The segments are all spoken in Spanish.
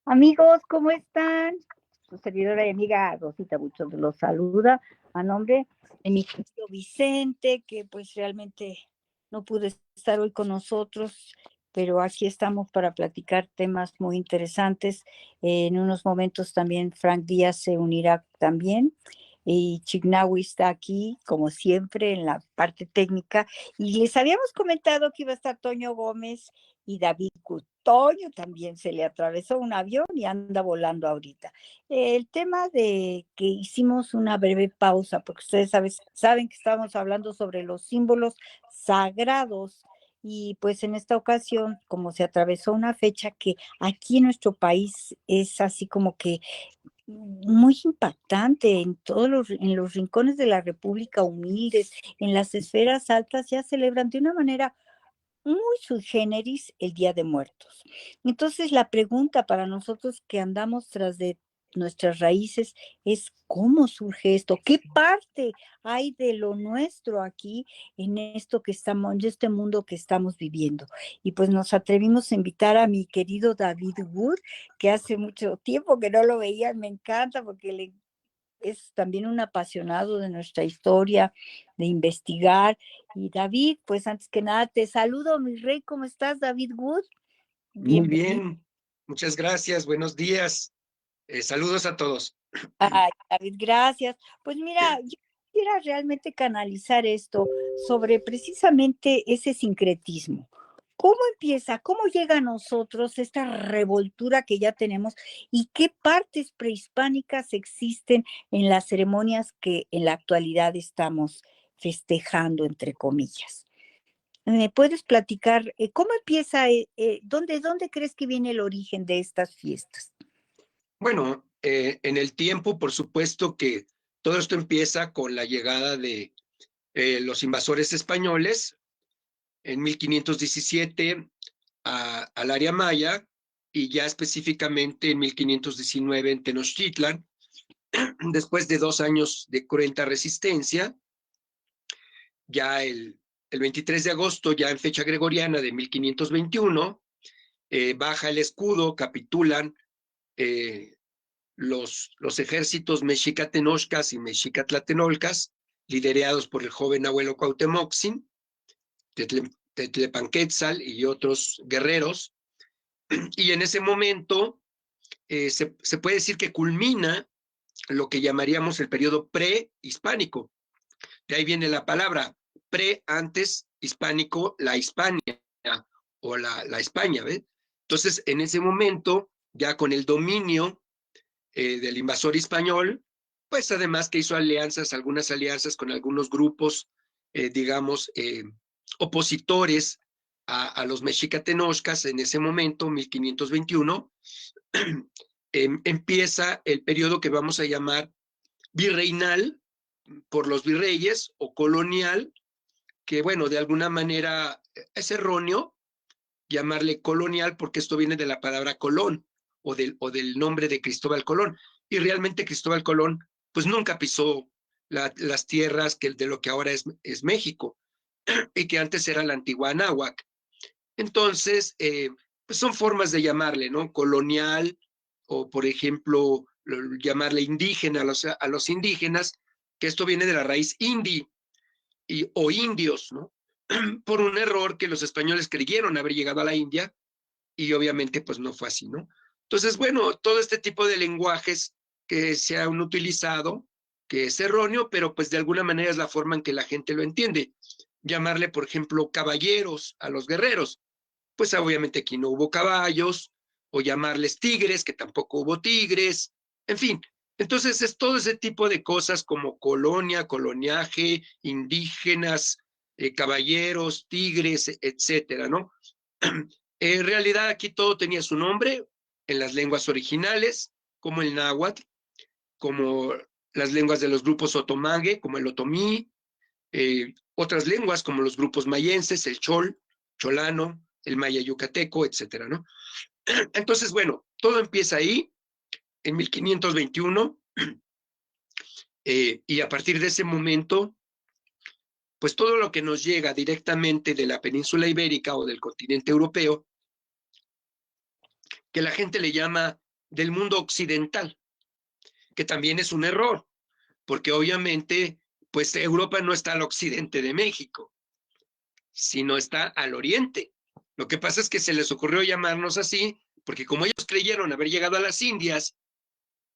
Amigos, ¿cómo están? Su servidora y amiga Rosita Buchos los saluda a nombre de mi querido Vicente, que pues realmente no pudo estar hoy con nosotros, pero aquí estamos para platicar temas muy interesantes. En unos momentos también Frank Díaz se unirá también. Y Chignawi está aquí, como siempre, en la parte técnica. Y les habíamos comentado que iba a estar Toño Gómez y David Toño también se le atravesó un avión y anda volando ahorita. El tema de que hicimos una breve pausa, porque ustedes saben que estamos hablando sobre los símbolos sagrados. Y pues en esta ocasión, como se atravesó una fecha que aquí en nuestro país es así como que muy impactante en los rincones de la República humildes, en las esferas altas, ya celebran de una manera muy sui generis el Día de Muertos. Entonces, la pregunta para nosotros que andamos tras de nuestras raíces es cómo surge esto, qué parte hay de lo nuestro aquí en esto que estamos, en este mundo que estamos viviendo. Y pues nos atrevimos a invitar a mi querido David Wood, que hace mucho tiempo que no lo veía, me encanta porque es también un apasionado de nuestra historia, de investigar. Y David, pues antes que nada, te saludo, mi rey, ¿cómo estás, David Wood? Muy Bienvenido. bien, muchas gracias, buenos días. Saludos a todos. Ay, David, gracias. Pues mira, yo quisiera realmente canalizar esto sobre precisamente ese sincretismo. ¿Cómo empieza? ¿Cómo llega a nosotros esta revoltura que ya tenemos y qué partes prehispánicas existen en las ceremonias que en la actualidad estamos festejando, entre comillas? ¿Me puedes platicar cómo empieza, dónde crees que viene el origen de estas fiestas? Bueno, en el tiempo, por supuesto que todo esto empieza con la llegada de los invasores españoles en 1517 al área maya y ya específicamente en 1519 en Tenochtitlan, después de 2 años de cruenta resistencia, ya el 23 de agosto, ya en fecha gregoriana de 1521, baja el escudo, capitulan eh, los ejércitos mexicatenochcas y mexicatlatenolcas, liderados por el joven abuelo Cuauhtémoc-Sin, Tetlepanquetzal y otros guerreros. Y en ese momento se puede decir que culmina lo que llamaríamos el periodo prehispánico. De ahí viene la palabra pre, antes, hispánico, la Hispania o la España, ¿ves? Entonces, en ese momento, ya con el dominio del invasor español, pues además que hizo algunas alianzas con algunos grupos, digamos, opositores a los mexicatenochcas en ese momento, 1521, empieza el periodo que vamos a llamar virreinal por los virreyes o colonial, que bueno, de alguna manera es erróneo llamarle colonial porque esto viene de la palabra Colón o del nombre de Cristóbal Colón. Y realmente Cristóbal Colón pues nunca pisó las tierras de lo que ahora es México y que antes era la antigua Anáhuac. Entonces, pues son formas de llamarle, ¿no? Colonial o, por ejemplo, llamarle indígena a los indígenas, que esto viene de la raíz indi o indios, ¿no? Por un error que los españoles creyeron haber llegado a la India y obviamente pues no fue así, ¿no? Entonces, bueno, todo este tipo de lenguajes que se han utilizado, que es erróneo, pero pues de alguna manera es la forma en que la gente lo entiende. Llamarle, por ejemplo, caballeros a los guerreros, pues obviamente aquí no hubo caballos, o llamarles tigres, que tampoco hubo tigres, en fin. Entonces es todo ese tipo de cosas como colonia, coloniaje, indígenas, caballeros, tigres, etcétera, ¿no? En realidad aquí todo tenía su nombre en las lenguas originales, como el náhuatl, como las lenguas de los grupos otomangue, como el otomí, otras lenguas como los grupos mayenses, el chol, cholano, el maya yucateco, etcétera, ¿no? Entonces, bueno, todo empieza ahí, en 1521, y a partir de ese momento, pues todo lo que nos llega directamente de la península ibérica o del continente europeo, que la gente le llama del mundo occidental, que también es un error, porque obviamente, pues Europa no está al occidente de México, sino está al oriente. Lo que pasa es que se les ocurrió llamarnos así, porque como ellos creyeron haber llegado a las Indias,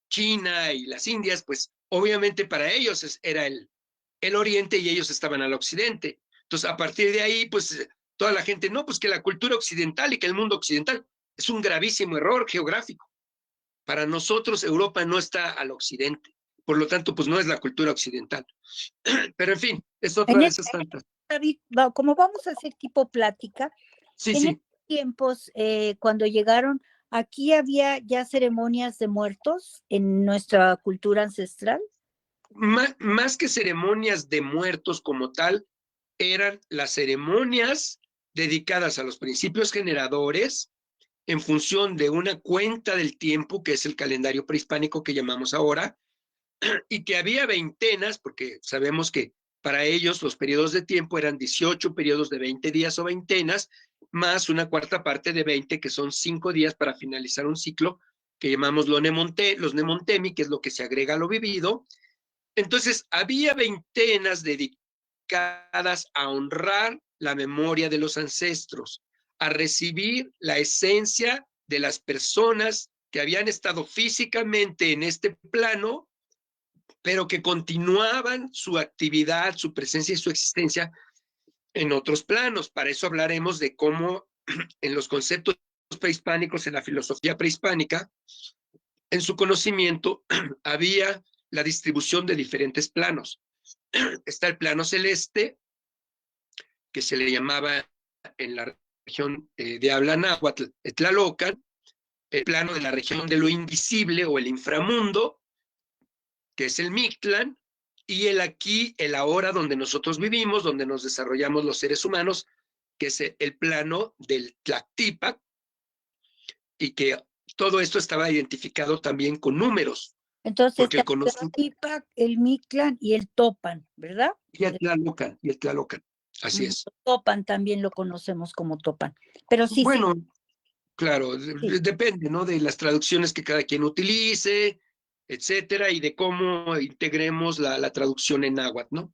China y las Indias, pues obviamente para ellos era el oriente y ellos estaban al occidente. Entonces, a partir de ahí, pues toda la gente, no, pues que la cultura occidental y que el mundo occidental es un gravísimo error geográfico. Para nosotros, Europa no está al occidente. Por lo tanto, pues no es la cultura occidental. Pero en fin, es otra En de este, esas tantas. David, como vamos a hacer tipo plática, Sí, en sí. esos tiempos, cuando llegaron, aquí había ya ceremonias de muertos en nuestra cultura ancestral. Más que ceremonias de muertos como tal, eran las ceremonias dedicadas a los principios generadores en función de una cuenta del tiempo, que es el calendario prehispánico que llamamos ahora, y que había veintenas, porque sabemos que para ellos los periodos de tiempo eran 18 periodos de 20 días o veintenas, más una cuarta parte de 20, que son 5 días para finalizar un ciclo, que llamamos los Nemontemi, que es lo que se agrega a lo vivido. Entonces, había veintenas dedicadas a honrar la memoria de los ancestros, a recibir la esencia de las personas que habían estado físicamente en este plano, pero que continuaban su actividad, su presencia y su existencia en otros planos. Para eso hablaremos de cómo en los conceptos prehispánicos, en la filosofía prehispánica, en su conocimiento había la distribución de diferentes planos. Está el plano celeste, que se le llamaba en la región de habla náhuatl, Tlalocan, el plano de la región de lo invisible o el inframundo, que es el Mictlán, y el aquí, el ahora, donde nosotros vivimos, donde nos desarrollamos los seres humanos, que es el plano del Tlactipac, y que todo esto estaba identificado también con números, Entonces porque está el conocimiento... el Tipac, el Mictlán y el Topan, ¿verdad? Y el Tlalocan, así es. Topan también lo conocemos como Topan. Pero sí, Bueno, claro, sí. depende, ¿no? De las traducciones que cada quien utilice, etcétera, y de cómo integremos la traducción en náhuatl, ¿no?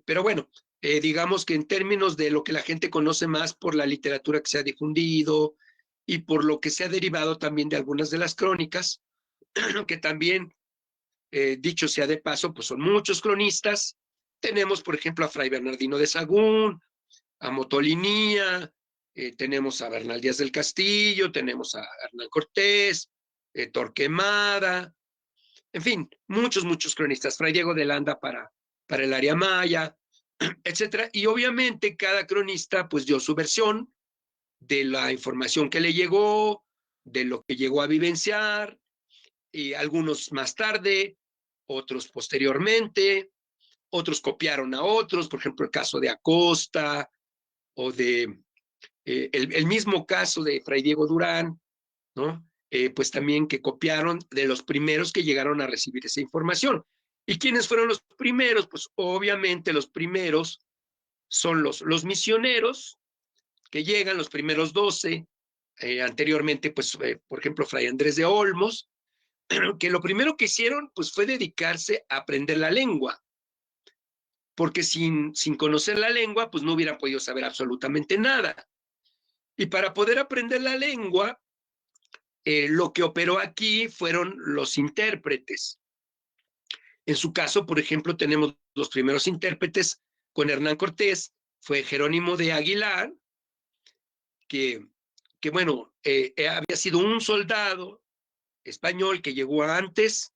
Pero bueno, digamos que en términos de lo que la gente conoce más por la literatura que se ha difundido y por lo que se ha derivado también de algunas de las crónicas, que también, dicho sea de paso, pues son muchos cronistas. Tenemos, por ejemplo, a Fray Bernardino de Sahagún, a Motolinía, tenemos a Bernal Díaz del Castillo, tenemos a Hernán Cortés, Torquemada, en fin, muchos cronistas, Fray Diego de Landa para el área maya, etcétera. Y obviamente cada cronista pues dio su versión de la información que le llegó, de lo que llegó a vivenciar, y algunos más tarde, otros posteriormente, otros copiaron a otros, por ejemplo, el caso de Acosta o de el mismo caso de Fray Diego Durán, ¿no? Pues también que copiaron de los primeros que llegaron a recibir esa información. ¿Y quiénes fueron los primeros? Pues obviamente los primeros son los misioneros que llegan, los primeros 12, anteriormente, pues, por ejemplo, Fray Andrés de Olmos, que lo primero que hicieron, pues, fue dedicarse a aprender la lengua, porque sin conocer la lengua, pues, no hubieran podido saber absolutamente nada. Y para poder aprender la lengua, lo que operó aquí fueron los intérpretes. En su caso, por ejemplo, tenemos los primeros intérpretes con Hernán Cortés, fue Jerónimo de Aguilar, que bueno, había sido un soldado español que llegó antes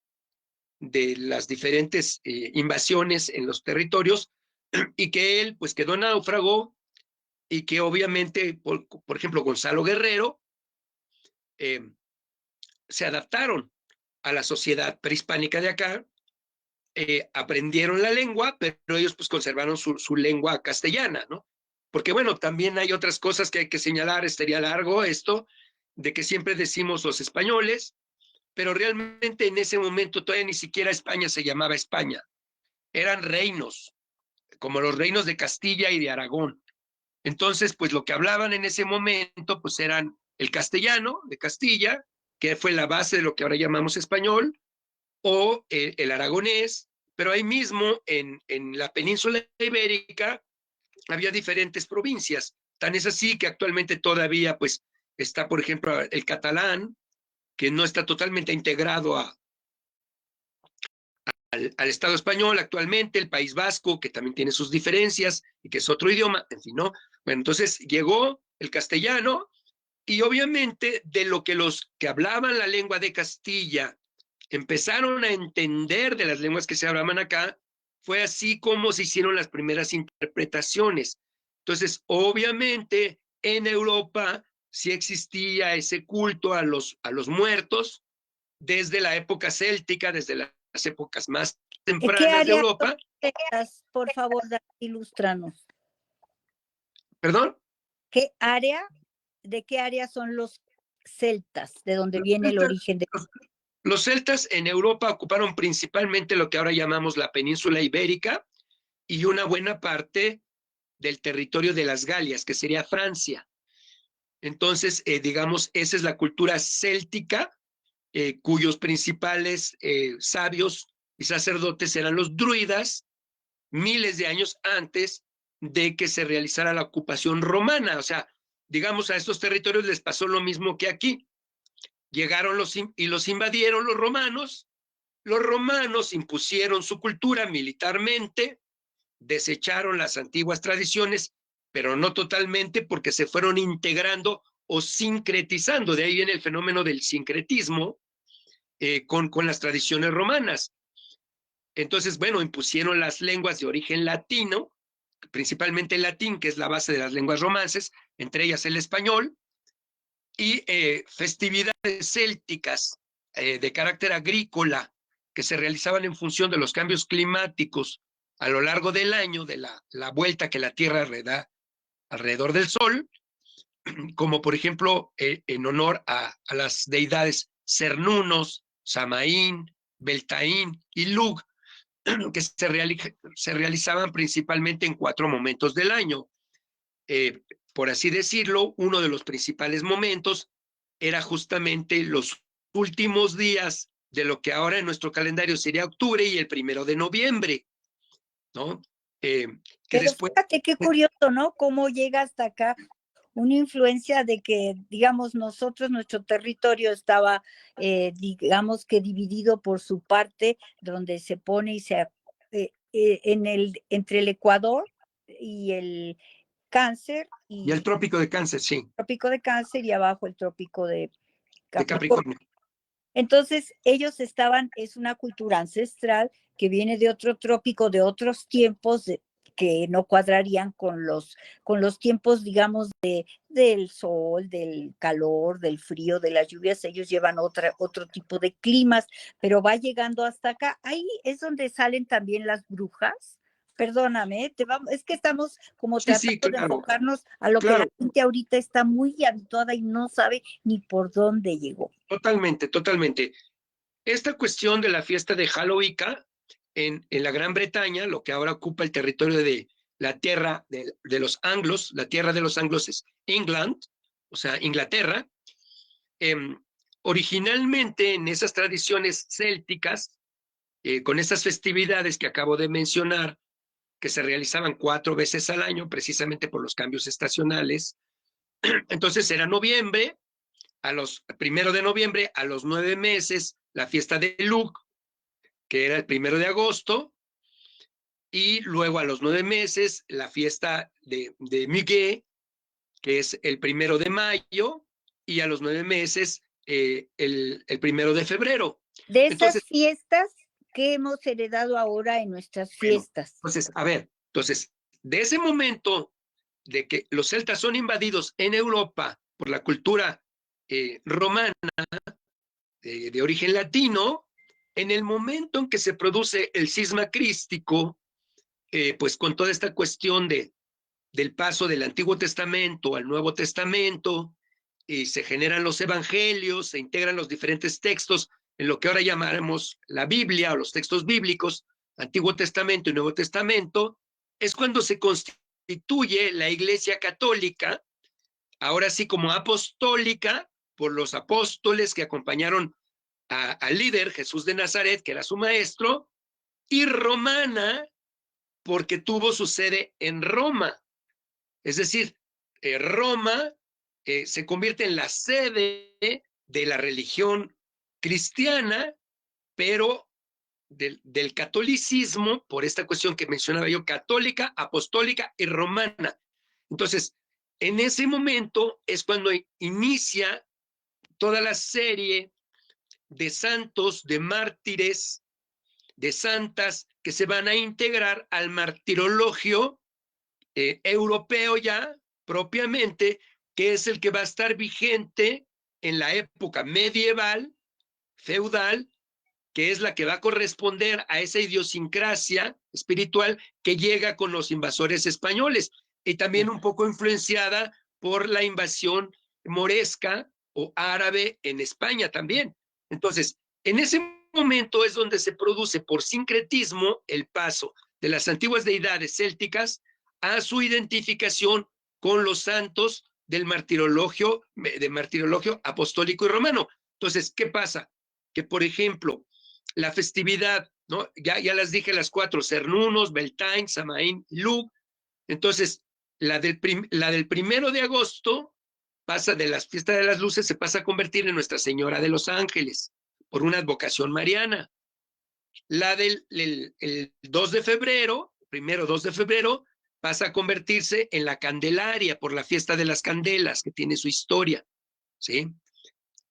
de las diferentes invasiones en los territorios y que él pues quedó náufrago y que obviamente, por ejemplo, Gonzalo Guerrero, se adaptaron a la sociedad prehispánica de acá, aprendieron la lengua, pero ellos pues conservaron su lengua castellana, ¿no? Porque bueno, también hay otras cosas que hay que señalar, estaría largo esto, de que siempre decimos los españoles, pero realmente en ese momento todavía ni siquiera España se llamaba España, eran reinos, como los reinos de Castilla y de Aragón. Entonces, pues lo que hablaban en ese momento, pues eran el castellano de Castilla, que fue la base de lo que ahora llamamos español, o el aragonés, pero ahí mismo en la península ibérica había diferentes provincias. Tan es así que actualmente todavía pues está, por ejemplo, el catalán, que no está totalmente integrado al Estado español actualmente, el País Vasco, que también tiene sus diferencias y que es otro idioma, en fin, ¿no? Bueno, entonces llegó el castellano y obviamente de lo que los que hablaban la lengua de Castilla empezaron a entender de las lenguas que se hablaban acá, fue así como se hicieron las primeras interpretaciones. Entonces, obviamente, en Europa sí existía ese culto a los muertos desde la época céltica, desde las épocas más ¿Qué tempranas de área Europa. celtas? Por favor, ilústranos. ¿Perdón? ¿De qué área son los celtas? ¿De dónde viene el origen de? Los celtas en Europa ocuparon principalmente lo que ahora llamamos la península ibérica y una buena parte del territorio de las Galias, que sería Francia. Entonces, digamos, esa es la cultura céltica, cuyos principales sabios y sacerdotes eran los druidas, miles de años antes de que se realizara la ocupación romana. O sea, digamos, a estos territorios les pasó lo mismo que aquí. Llegaron y los invadieron los romanos impusieron su cultura militarmente, desecharon las antiguas tradiciones, pero no totalmente porque se fueron integrando o sincretizando. De ahí viene el fenómeno del sincretismo con las tradiciones romanas. Entonces, bueno, impusieron las lenguas de origen latino, principalmente el latín, que es la base de las lenguas romances, entre ellas el español, y festividades célticas de carácter agrícola que se realizaban en función de los cambios climáticos a lo largo del año, de la vuelta que la Tierra da alrededor del Sol, como por ejemplo en honor a las deidades Cernunos, Samaín, Beltaín y Lug, que se realizaban principalmente en 4 momentos del año. Por así decirlo, uno de los principales momentos era justamente los últimos días de lo que ahora en nuestro calendario sería octubre y el 1 de noviembre, ¿no? Que Pero después... fíjate qué curioso, ¿no? Cómo llega hasta acá una influencia de que, digamos, nuestro territorio estaba, digamos que dividido por su parte, donde se pone y entre el Ecuador y el Cáncer, Y el trópico de Cáncer, sí. Trópico de Cáncer y abajo el trópico de De Capricornio. Entonces, es una cultura ancestral que viene de otro trópico, de otros tiempos, que no cuadrarían con los tiempos, digamos, del sol, del calor, del frío, de las lluvias. Ellos llevan otro tipo de climas, pero va llegando hasta acá. Ahí es donde salen también las brujas. Perdóname, es que estamos como tratando de enfocarnos a lo que la gente ahorita está muy habituada y no sabe ni por dónde llegó. Totalmente, totalmente. Esta cuestión de la fiesta de Halloween en la Gran Bretaña, lo que ahora ocupa el territorio de la tierra de los anglos, la tierra de los anglos es England, o sea, Inglaterra. Originalmente en esas tradiciones célticas, con estas festividades que acabo de mencionar, que se realizaban 4 veces al año, precisamente por los cambios estacionales, entonces era noviembre, a los 1 de noviembre, a los 9 meses, la fiesta de Lugh, que era el 1 de agosto, y luego a los 9 meses, la fiesta de Muguet, que es el 1 de mayo, y a los 9 meses, el 1 de febrero. De esas fiestas que hemos heredado ahora en nuestras fiestas. Entonces, a ver, de ese momento de que los celtas son invadidos en Europa por la cultura romana de origen latino, en el momento en que se produce el cisma crístico, pues con toda esta cuestión del paso del Antiguo Testamento al Nuevo Testamento, y se generan los evangelios, se integran los diferentes textos en lo que ahora llamaremos la Biblia o los textos bíblicos, Antiguo Testamento y Nuevo Testamento, es cuando se constituye la Iglesia Católica, ahora sí como apostólica, por los apóstoles que acompañaron al líder Jesús de Nazaret, que era su maestro, y romana porque tuvo su sede en Roma. Es decir, Roma se convierte en la sede de la religión cristiana, pero del catolicismo, por esta cuestión que mencionaba yo, católica, apostólica y romana. Entonces, en ese momento es cuando inicia toda la serie de santos, de mártires, de santas que se van a integrar al martirologio europeo ya propiamente, que es el que va a estar vigente en la época medieval, feudal, que es la que va a corresponder a esa idiosincrasia espiritual que llega con los invasores españoles y también un poco influenciada por la invasión moresca o árabe en España también. Entonces, en ese momento es donde se produce por sincretismo el paso de las antiguas deidades célticas a su identificación con los santos del martirologio apostólico y romano. Entonces, ¿qué pasa? Que, por ejemplo, la festividad, ¿no? Ya las dije las 4, Cernunos, Beltane, Samaín, Lug. Entonces, la del 1 de agosto pasa de las fiestas de las luces, se pasa a convertir en Nuestra Señora de los Ángeles, por una advocación mariana. La del el 2 de febrero, 2 de febrero, pasa a convertirse en la Candelaria, por la fiesta de las candelas, que tiene su historia, ¿sí?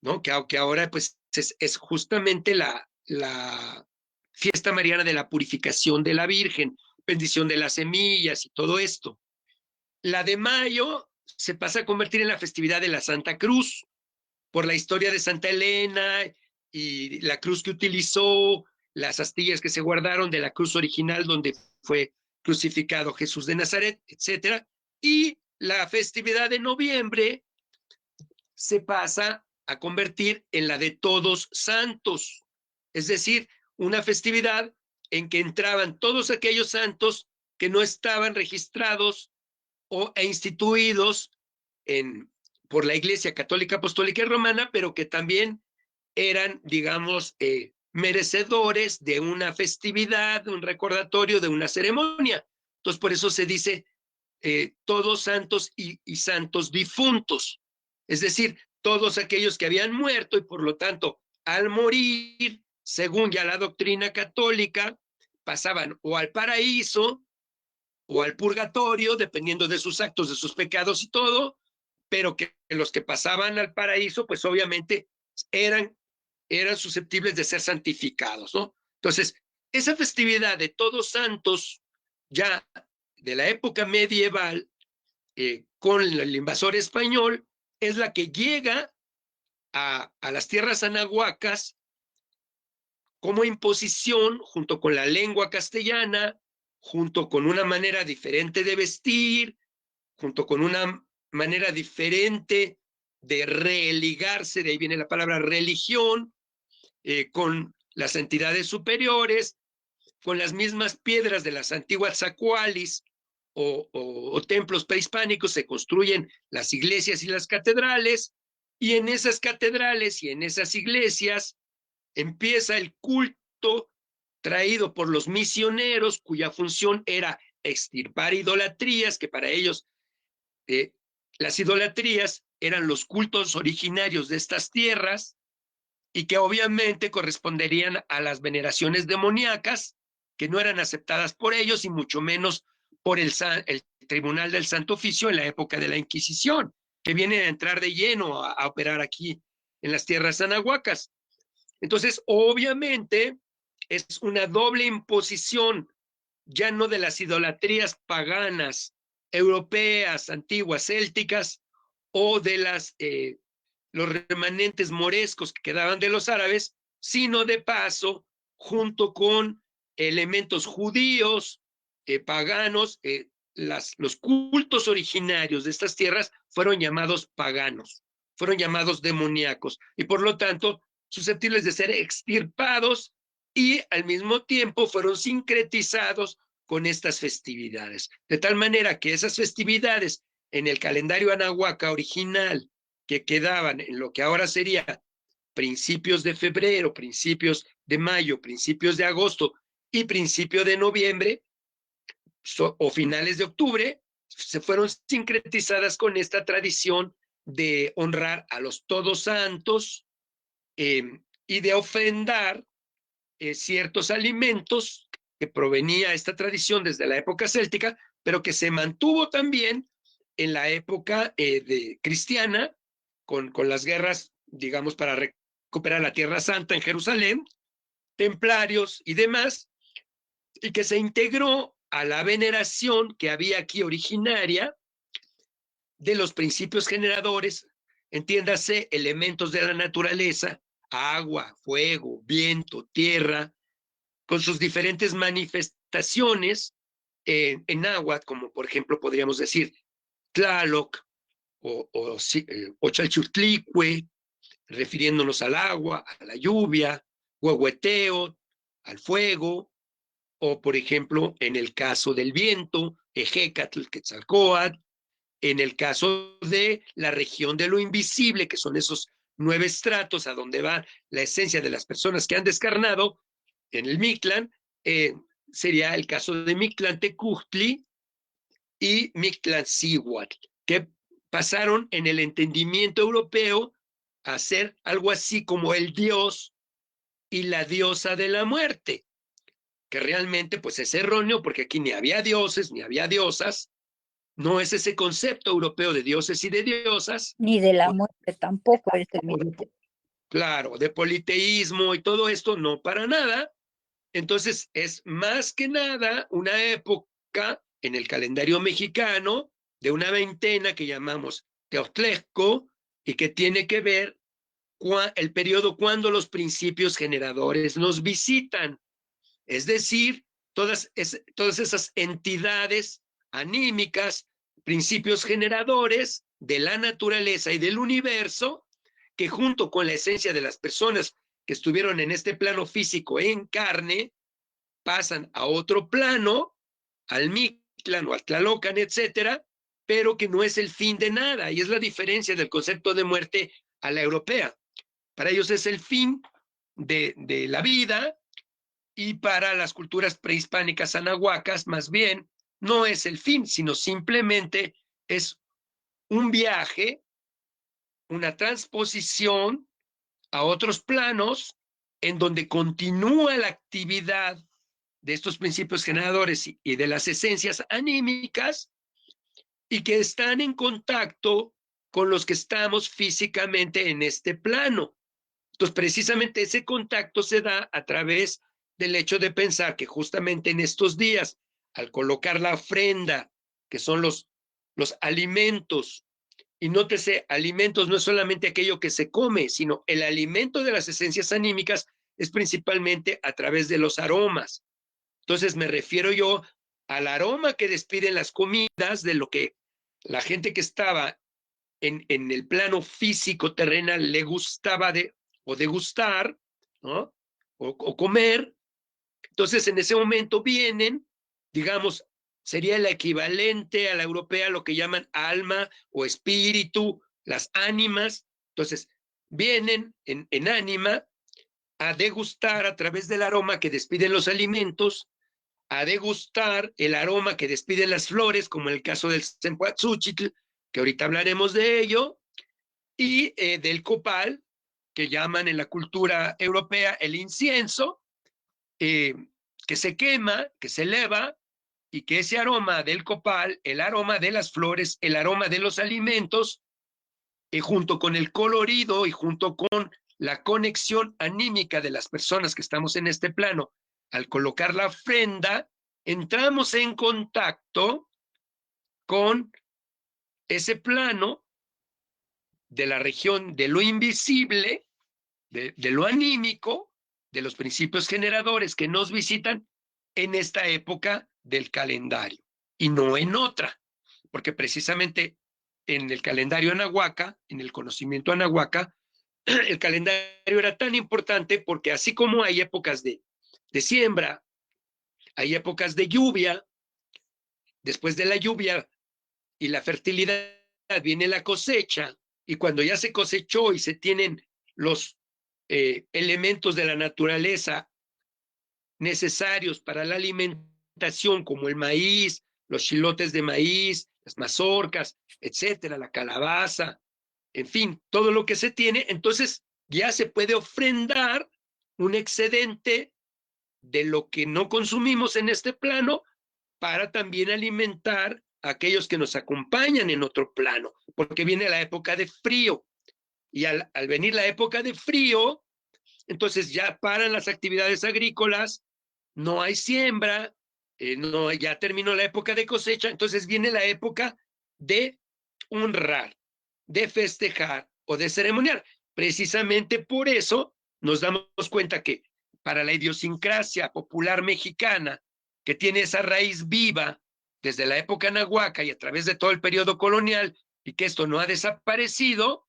¿No? Que ahora, pues, es justamente la fiesta mariana de la purificación de la Virgen, bendición de las semillas y todo esto. La de mayo se pasa a convertir en la festividad de la Santa Cruz, por la historia de Santa Elena y la cruz que utilizó, las astillas que se guardaron de la cruz original donde fue crucificado Jesús de Nazaret, etcétera. Y la festividad de noviembre se pasa a convertir en la de Todos Santos, es decir, una festividad en que entraban todos aquellos santos que no estaban registrados e instituidos por la Iglesia Católica, Apostólica y Romana, pero que también eran, digamos, merecedores de una festividad, de un recordatorio, de una ceremonia. Entonces, por eso se dice todos santos y santos difuntos, es decir, todos aquellos que habían muerto y por lo tanto, al morir, según ya la doctrina católica, pasaban o al paraíso o al purgatorio, dependiendo de sus actos, de sus pecados y todo, pero que los que pasaban al paraíso, pues obviamente eran susceptibles de ser santificados, ¿no? Entonces, esa festividad de Todos Santos, ya de la época medieval, con el invasor español, es la que llega a las tierras anahuacas como imposición, junto con la lengua castellana, junto con una manera diferente de vestir, junto con una manera diferente de religarse, de ahí viene la palabra religión, con las entidades superiores, con las mismas piedras de las antiguas zacualis o templos prehispánicos, se construyen las iglesias y las catedrales, y en esas catedrales y en esas iglesias empieza el culto traído por los misioneros, cuya función era extirpar idolatrías, que para ellos las idolatrías eran los cultos originarios de estas tierras y que obviamente corresponderían a las veneraciones demoníacas, que no eran aceptadas por ellos y mucho menos por el Tribunal del Santo Oficio en la época de la Inquisición, que viene a entrar de lleno a operar aquí en las tierras anahuacas. Entonces, obviamente, es una doble imposición, ya no de las idolatrías paganas, europeas, antiguas, célticas, o de los remanentes morescos que quedaban de los árabes, sino de paso, junto con elementos judíos, paganos, los cultos originarios de estas tierras fueron llamados paganos, fueron llamados demoníacos, y por lo tanto susceptibles de ser extirpados, y al mismo tiempo fueron sincretizados con estas festividades, de tal manera que esas festividades en el calendario anahuaca original, que quedaban en lo que ahora sería principios de febrero, principios de mayo, principios de agosto y principio de noviembre o finales de octubre, se fueron sincretizadas con esta tradición de honrar a los todos santos y de ofrendar ciertos alimentos que provenía esta tradición desde la época céltica, pero que se mantuvo también en la época cristiana, con las guerras, digamos, para recuperar la Tierra Santa en Jerusalén, templarios y demás, y que se integró a la veneración que había aquí originaria de los principios generadores, entiéndase, elementos de la naturaleza, agua, fuego, viento, tierra, con sus diferentes manifestaciones en náhuatl, como por ejemplo podríamos decir Tlaloc o Chalchutlicue, refiriéndonos al agua, a la lluvia, Huehueteo, al fuego, o por ejemplo en el caso del viento, Ejecatl, Quetzalcóatl, en el caso de la región de lo invisible, que son esos 9 estratos a donde va la esencia de las personas que han descarnado, en el Mictlán, sería el caso de Mictlantecutli y Mictlancíhuatl, que pasaron en el entendimiento europeo a ser algo así como el dios y la diosa de la muerte, que realmente pues es erróneo porque aquí ni había dioses ni había diosas, no es ese concepto europeo de dioses y de diosas. Ni de la muerte tampoco es el mismo. Claro, de politeísmo y todo esto, no para nada. Entonces es más que nada una época en el calendario mexicano de una veintena que llamamos Teotlesco y que tiene que ver el periodo cuando los principios generadores nos visitan. Es decir, todas esas entidades anímicas, principios generadores de la naturaleza y del universo, que junto con la esencia de las personas que estuvieron en este plano físico en carne, pasan a otro plano, al Mictlán o al Tlalocan, etcétera, pero que no es el fin de nada, y es la diferencia del concepto de muerte a la europea. Para ellos es el fin de la vida, y para las culturas prehispánicas anahuacas, más bien, no es el fin, sino simplemente es un viaje, una transposición a otros planos en donde continúa la actividad de estos principios generadores y de las esencias anímicas y que están en contacto con los que estamos físicamente en este plano. Entonces, precisamente ese contacto se da a través del hecho de pensar que justamente en estos días, al colocar la ofrenda, que son los alimentos, y nótese, alimentos no es solamente aquello que se come, sino el alimento de las esencias anímicas es principalmente a través de los aromas. Entonces me refiero yo al aroma que despiden las comidas, de lo que la gente que estaba en el plano físico terrenal le gustaba o degustar, ¿no? O comer. Entonces en ese momento vienen, digamos, sería el equivalente a la europea, lo que llaman alma o espíritu, las ánimas. Entonces vienen en ánima a degustar a través del aroma que despiden los alimentos, a degustar el aroma que despiden las flores, como en el caso del Cempasúchitl, que ahorita hablaremos de ello, y del copal, que llaman en la cultura europea el incienso, que se quema, que se eleva, y que ese aroma del copal, el aroma de las flores, el aroma de los alimentos, junto con el colorido y junto con la conexión anímica de las personas que estamos en este plano, al colocar la ofrenda, entramos en contacto con ese plano de la región de lo invisible, de lo anímico, de los principios generadores que nos visitan en esta época del calendario y no en otra, porque precisamente en el calendario anahuaca, en el conocimiento anahuaca, el calendario era tan importante porque así como hay épocas de siembra, hay épocas de lluvia, después de la lluvia y la fertilidad viene la cosecha, y cuando ya se cosechó y se tienen los elementos de la naturaleza necesarios para la alimentación, como el maíz, los chilotes de maíz, las mazorcas, etcétera, la calabaza, en fin, todo lo que se tiene, entonces ya se puede ofrendar un excedente de lo que no consumimos en este plano para también alimentar a aquellos que nos acompañan en otro plano, porque viene la época de frío. Y al venir la época de frío, entonces ya paran las actividades agrícolas, no hay siembra, no, ya terminó la época de cosecha, entonces viene la época de honrar, de festejar o de ceremoniar. Precisamente por eso nos damos cuenta que para la idiosincrasia popular mexicana, que tiene esa raíz viva desde la época nahuaca y a través de todo el periodo colonial, y que esto no ha desaparecido,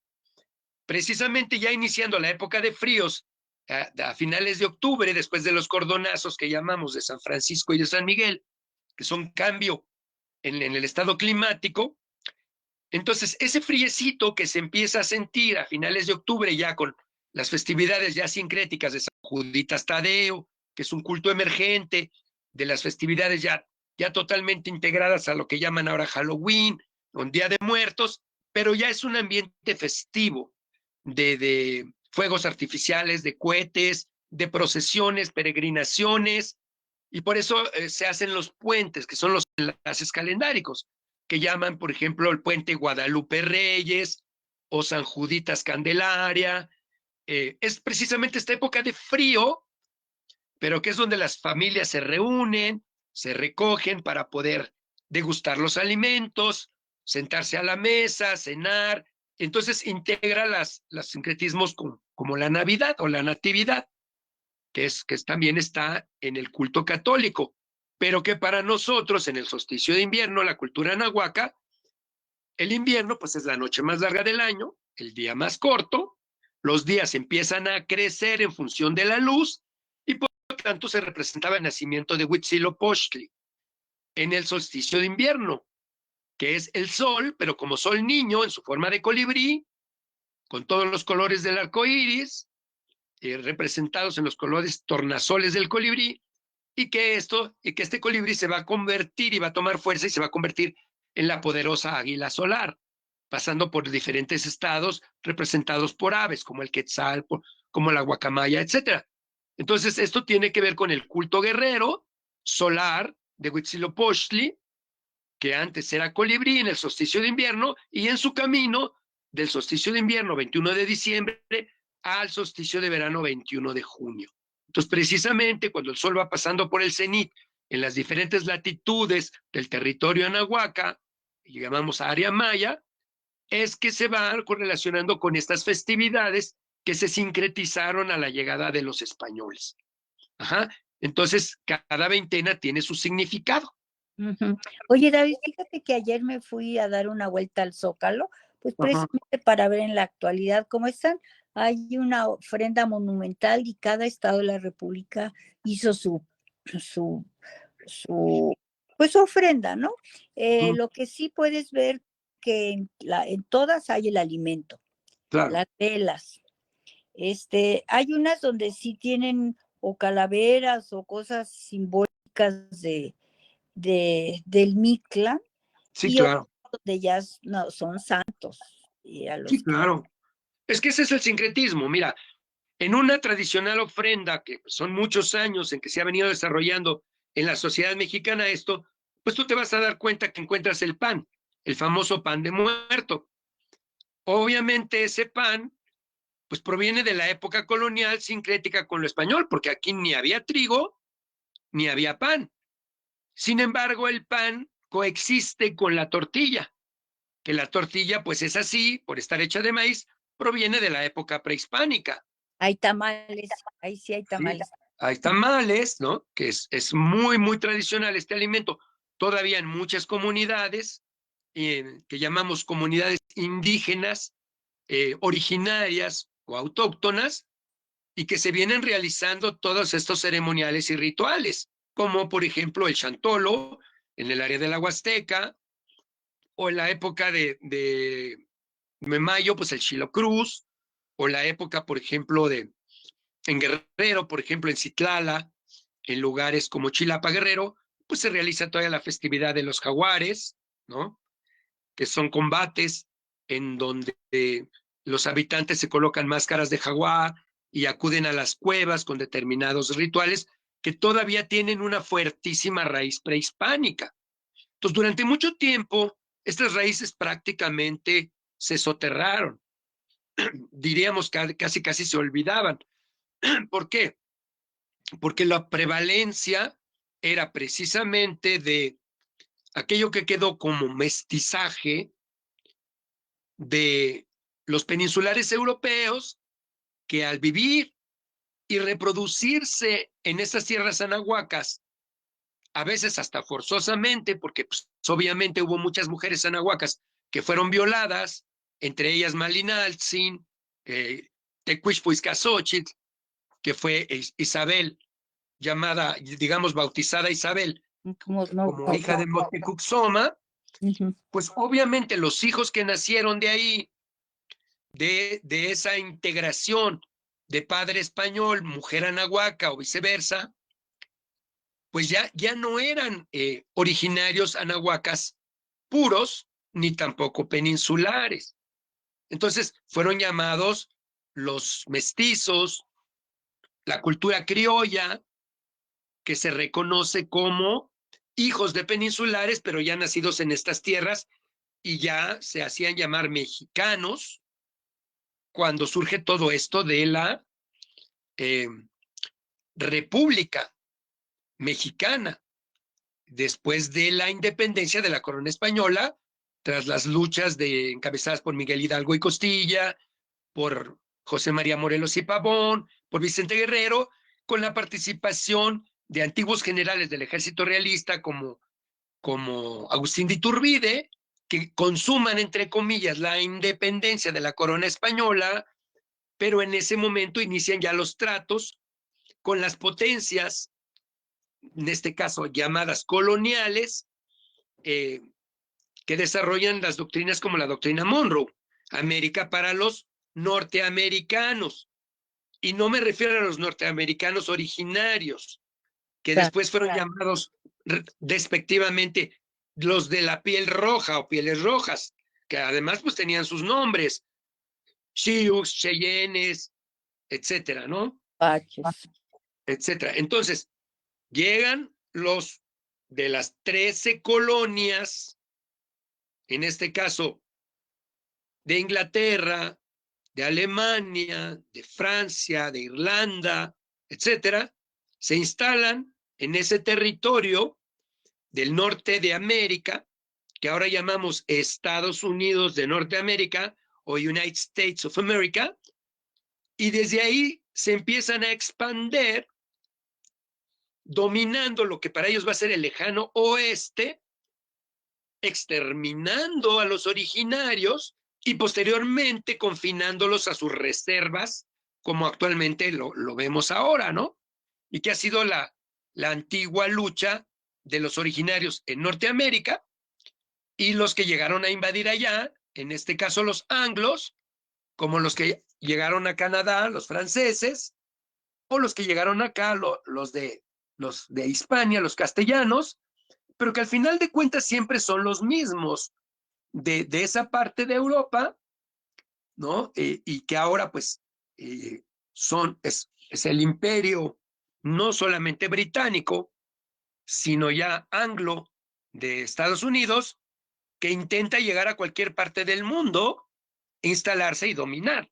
precisamente ya iniciando la época de fríos, a finales de octubre, después de los cordonazos que llamamos de San Francisco y de San Miguel, que son cambio en el estado climático, entonces ese friecito que se empieza a sentir a finales de octubre ya con las festividades ya sincréticas de San Juditas Tadeo, que es un culto emergente, de las festividades ya totalmente integradas a lo que llaman ahora Halloween, un Día de Muertos, pero ya es un ambiente festivo de fuegos artificiales, de cohetes, de procesiones, peregrinaciones, y por eso se hacen los puentes, que son los enlaces calendáricos, que llaman, por ejemplo, el puente Guadalupe Reyes o San Juditas Candelaria. Es precisamente esta época de frío, pero que es donde las familias se reúnen, se recogen para poder degustar los alimentos, sentarse a la mesa, cenar. Entonces integra los sincretismos como la Navidad o la Natividad, que también está en el culto católico, pero que para nosotros en el solsticio de invierno, la cultura nahuaca, el invierno pues es la noche más larga del año, el día más corto, los días empiezan a crecer en función de la luz y por lo tanto se representaba el nacimiento de Huitzilopochtli en el solsticio de invierno, que es el sol, pero como sol niño en su forma de colibrí, con todos los colores del arco iris, representados en los colores tornasoles del colibrí, y que este colibrí se va a convertir y va a tomar fuerza y se va a convertir en la poderosa águila solar, pasando por diferentes estados representados por aves, como el quetzal, como la guacamaya, etcétera. Entonces, esto tiene que ver con el culto guerrero solar de Huitzilopochtli, que antes era colibrí en el solsticio de invierno, y en su camino del solsticio de invierno, 21 de diciembre, al solsticio de verano, 21 de junio. Entonces, precisamente cuando el sol va pasando por el cenit en las diferentes latitudes del territorio anahuaca, y llamamos área maya, es que se va correlacionando con estas festividades que se sincretizaron a la llegada de los españoles. Ajá. Entonces, cada veintena tiene su significado. Oye, David, fíjate que ayer me fui a dar una vuelta al Zócalo, pues precisamente para ver en la actualidad cómo están. Hay una ofrenda monumental y cada estado de la República hizo su pues su ofrenda, ¿no? Lo que sí puedes ver que en todas hay el alimento, Claro. las velas. Hay unas donde sí tienen o calaveras o cosas simbólicas del Mictlán, Sí, y claro. otros donde ya no, son santos. Sí, claro. Es que ese es el sincretismo. Mira, en una tradicional ofrenda, que son muchos años en que se ha venido desarrollando en la sociedad mexicana esto, pues tú te vas a dar cuenta que encuentras el pan, el famoso pan de muerto. Obviamente ese pan, pues proviene de la época colonial sincrética con lo español, porque aquí ni había trigo, ni había pan. Sin embargo, el pan coexiste con la tortilla, que la tortilla, pues es así, por estar hecha de maíz, proviene de la época prehispánica. Hay tamales, ahí sí hay tamales. Sí, hay tamales, ¿no? Que es muy, muy tradicional este alimento. Todavía en muchas comunidades, que llamamos comunidades indígenas, originarias o autóctonas, y que se vienen realizando todos estos ceremoniales y rituales, como por ejemplo el chantolo en el área de la Huasteca, o en la época de Mayo, pues el Xilocruz, o la época, por ejemplo, en Guerrero, por ejemplo, en Citlala, en lugares como Chilapa, Guerrero, pues se realiza todavía la festividad de los jaguares, ¿no? Que son combates en donde los habitantes se colocan máscaras de jaguar y acuden a las cuevas con determinados rituales que todavía tienen una fuertísima raíz prehispánica. Entonces, durante mucho tiempo, estas raíces prácticamente se soterraron, diríamos que casi se olvidaban. ¿Por qué? Porque la prevalencia era precisamente de aquello que quedó como mestizaje de los peninsulares europeos que al vivir y reproducirse en estas tierras anahuacas, a veces hasta forzosamente, porque pues, obviamente hubo muchas mujeres anahuacas que fueron violadas, entre ellas Malinaltzin, Tecuichpoizcaxóchitl, que fue Isabel, llamada, digamos, bautizada Isabel, como hija de Moctezuma, pues obviamente los hijos que nacieron de ahí, de esa integración de padre español, mujer anahuaca o viceversa, pues ya no eran originarios anahuacas puros, ni tampoco peninsulares. Entonces fueron llamados los mestizos, la cultura criolla, que se reconoce como hijos de peninsulares, pero ya nacidos en estas tierras, y ya se hacían llamar mexicanos cuando surge todo esto de la República Mexicana, después de la independencia de la corona española, tras las luchas encabezadas por Miguel Hidalgo y Costilla, por José María Morelos y Pavón, por Vicente Guerrero, con la participación de antiguos generales del ejército realista como Agustín de Iturbide, que consuman, entre comillas, la independencia de la corona española, pero en ese momento inician ya los tratos con las potencias, en este caso llamadas coloniales, que desarrollan las doctrinas como la doctrina Monroe, América para los norteamericanos. Y no me refiero a los norteamericanos originarios, que después fueron llamados despectivamente los de la piel roja o pieles rojas, que además pues tenían sus nombres, Sioux, Cheyennes, etcétera, ¿no? Etcétera. Entonces, llegan los de las 13 colonias, en este caso de Inglaterra, de Alemania, de Francia, de Irlanda, etcétera, se instalan en ese territorio del norte de América, que ahora llamamos Estados Unidos de Norteamérica o United States of America, y desde ahí se empiezan a expandir, dominando lo que para ellos va a ser el lejano oeste, exterminando a los originarios y posteriormente confinándolos a sus reservas, como actualmente lo vemos ahora, ¿no? Y que ha sido la antigua lucha de los originarios en Norteamérica y los que llegaron a invadir allá, en este caso los anglos, como los que llegaron a Canadá, los franceses, o los que llegaron acá, los de Hispania, los castellanos, pero que al final de cuentas siempre son los mismos de esa parte de Europa, ¿no? Y que ahora pues es el imperio no solamente británico, sino ya anglo de Estados Unidos, que intenta llegar a cualquier parte del mundo, instalarse y dominar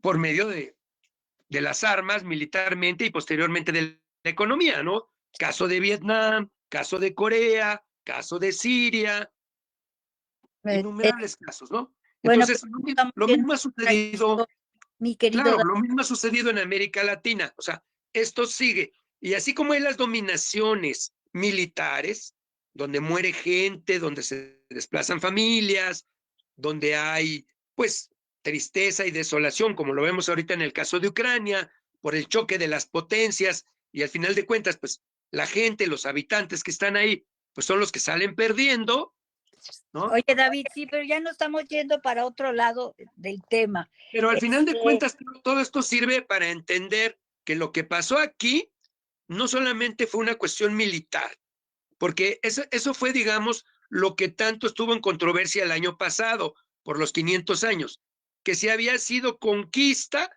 por medio de las armas militarmente y posteriormente de la economía, ¿no? Caso de Vietnam, caso de Corea, caso de Siria, innumerables casos, ¿no? Entonces, bueno, lo mismo ha sucedido, mi querido, claro, lo mismo ha sucedido en América Latina, o sea, esto sigue, y así como hay las dominaciones militares, donde muere gente, donde se desplazan familias, donde hay, pues, tristeza y desolación, como lo vemos ahorita en el caso de Ucrania, por el choque de las potencias, y al final de cuentas, pues, la gente, los habitantes que están ahí, pues son los que salen perdiendo. ¿no? Oye, David, sí, pero ya no estamos yendo para otro lado del tema. Pero al final de cuentas, todo esto sirve para entender que lo que pasó aquí no solamente fue una cuestión militar, porque eso fue, digamos, lo que tanto estuvo en controversia el año pasado, por los 500 años, que si había sido conquista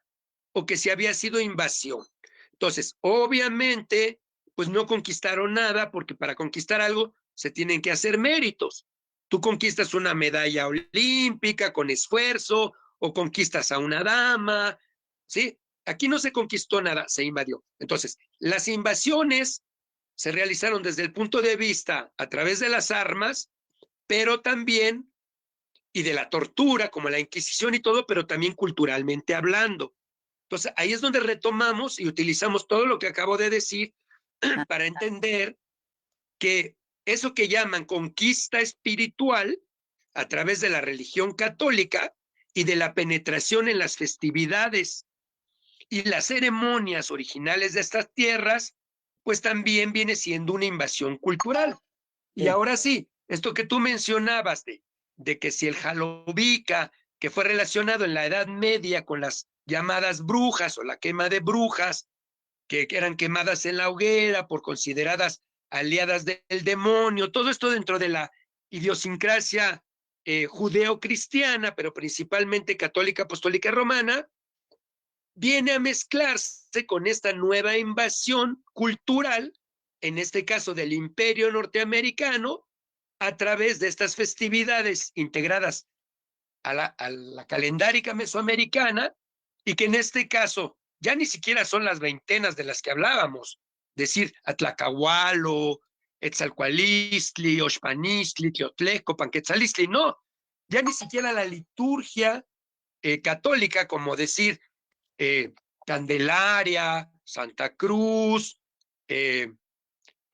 o que si había sido invasión. Entonces, obviamente, pues no conquistaron nada, porque para conquistar algo se tienen que hacer méritos. Tú conquistas una medalla olímpica con esfuerzo, o conquistas a una dama, ¿sí? Aquí no se conquistó nada, se invadió. Entonces, las invasiones se realizaron desde el punto de vista a través de las armas, pero también, y de la tortura, como la Inquisición y todo, pero también culturalmente hablando. Entonces, ahí es donde retomamos y utilizamos todo lo que acabo de decir para entender que eso que llaman conquista espiritual a través de la religión católica y de la penetración en las festividades y las ceremonias originales de estas tierras, pues también viene siendo una invasión cultural. Y ahora sí, esto que tú mencionabas de que si el Jalovica, que fue relacionado en la Edad Media con las llamadas brujas o la quema de brujas, que eran quemadas en la hoguera por consideradas aliadas del demonio, todo esto dentro de la idiosincrasia judeo-cristiana, pero principalmente católica, apostólica y romana, viene a mezclarse con esta nueva invasión cultural, en este caso del imperio norteamericano, a través de estas festividades integradas a la calendárica mesoamericana, y que en este caso ya ni siquiera son las veintenas de las que hablábamos, decir Atlacahualo, Etzalcualistli, Oxpanistli, Teotleco, Panquetzalistli, no, ya ni siquiera la liturgia católica, como decir Candelaria, Santa Cruz,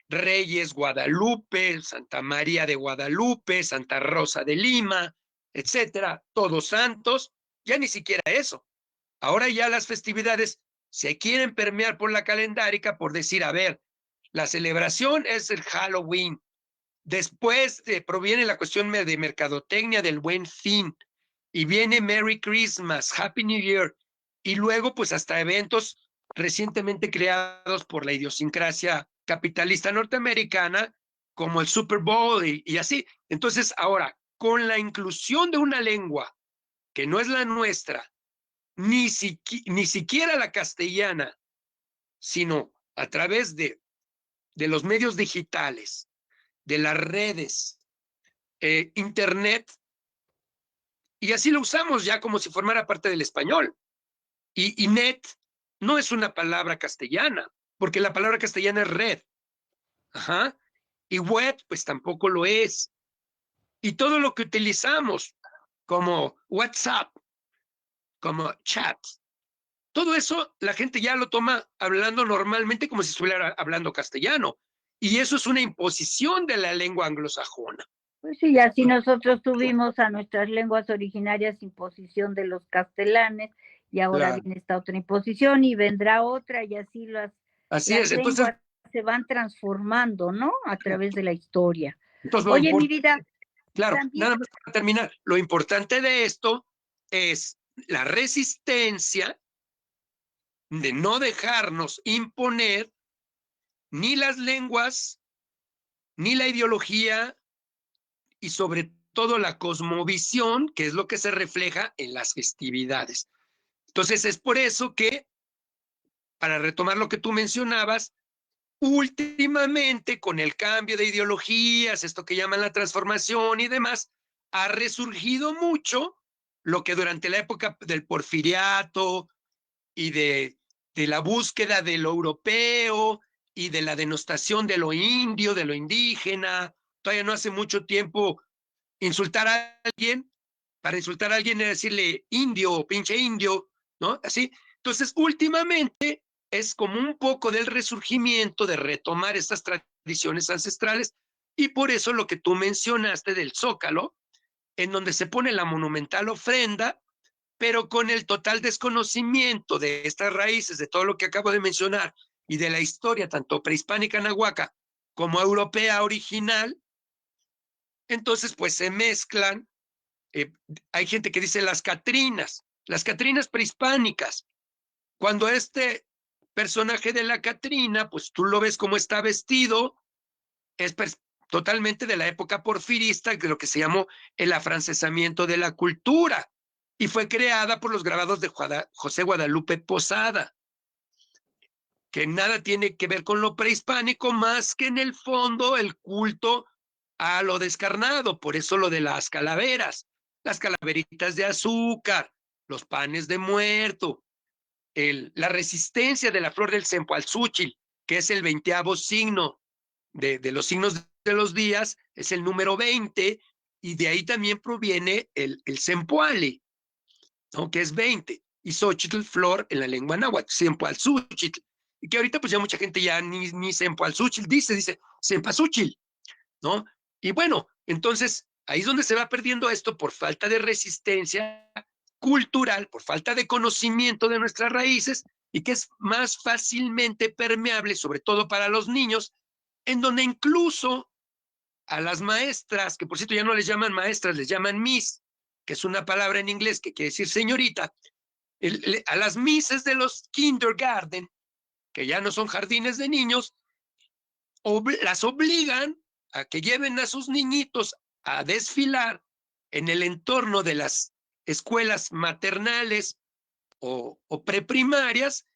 Reyes, Guadalupe, Santa María de Guadalupe, Santa Rosa de Lima, etcétera, Todos Santos, ya ni siquiera eso. Ahora ya las festividades se quieren permear por la calendárica por decir, a ver, la celebración es el Halloween, después proviene la cuestión de mercadotecnia del Buen Fin, y viene Merry Christmas, Happy New Year, y luego pues hasta eventos recientemente creados por la idiosincrasia capitalista norteamericana, como el Super Bowl y así. Entonces ahora, con la inclusión de una lengua que no es la nuestra, ni siquiera la castellana, sino a través de los medios digitales, de las redes, internet, y así lo usamos ya como si formara parte del español. Y net no es una palabra castellana, porque la palabra castellana es red. Ajá. Y web, pues tampoco lo es. Y todo lo que utilizamos, como WhatsApp, como chat, todo eso la gente ya lo toma hablando normalmente como si estuviera hablando castellano. Y eso es una imposición de la lengua anglosajona. Pues sí, así nosotros tuvimos a nuestras lenguas originarias imposición de los castellanes, y ahora Claro. viene esta otra imposición y vendrá otra, y así Así las es. Entonces, lenguas se van transformando, ¿no? A través de la historia. entonces Oye, mi vida, claro, también, nada más para terminar, lo importante de esto es la resistencia de no dejarnos imponer ni las lenguas, ni la ideología, y sobre todo la cosmovisión, que es lo que se refleja en las festividades. Entonces es por eso que, para retomar lo que tú mencionabas, últimamente con el cambio de ideologías, esto que llaman la transformación y demás, ha resurgido mucho lo que durante la época del porfiriato y de la búsqueda de lo europeo y de la denostación de lo indio, de lo indígena. Todavía no hace mucho tiempo insultar a alguien, para insultar a alguien era decirle indio o pinche indio, ¿no? Así. Entonces, últimamente es como un poco del resurgimiento, de retomar estas tradiciones ancestrales, y por eso lo que tú mencionaste del Zócalo, en donde se pone la monumental ofrenda, pero con el total desconocimiento de estas raíces, de todo lo que acabo de mencionar, y de la historia tanto prehispánica nahuaca como europea original, Entonces, pues se mezclan. Hay gente que dice las Catrinas prehispánicas. Cuando este personaje de la Catrina, pues tú lo ves como está vestido, es totalmente de la época porfirista, de lo que se llamó el afrancesamiento de la cultura, y fue creada por los grabados de José Guadalupe Posada, que nada tiene que ver con lo prehispánico, más que en el fondo el culto a lo descarnado, por eso lo de las calaveras, las calaveritas de azúcar, los panes de muerto, la resistencia de la flor del cempalzúchil, que es el 20º signo de los signos de los días, es el número 20, y de ahí también proviene el cempoale, ¿no? Que es 20, y Xochitl, flor en la lengua náhuatl, cempalzúchil, y que ahorita pues ya mucha gente ya ni cempalzúchil dice cempasúchil, ¿no? Y bueno, entonces ahí es donde se va perdiendo esto por falta de resistencia cultural, por falta de conocimiento de nuestras raíces, y que es más fácilmente permeable, sobre todo para los niños, en donde incluso a las maestras, que por cierto ya no les llaman maestras, les llaman miss, que es una palabra en inglés que quiere decir señorita, a las misses de los kindergarten, que ya no son jardines de niños, las obligan a que lleven a sus niñitos a desfilar en el entorno de las escuelas maternales o preprimarias,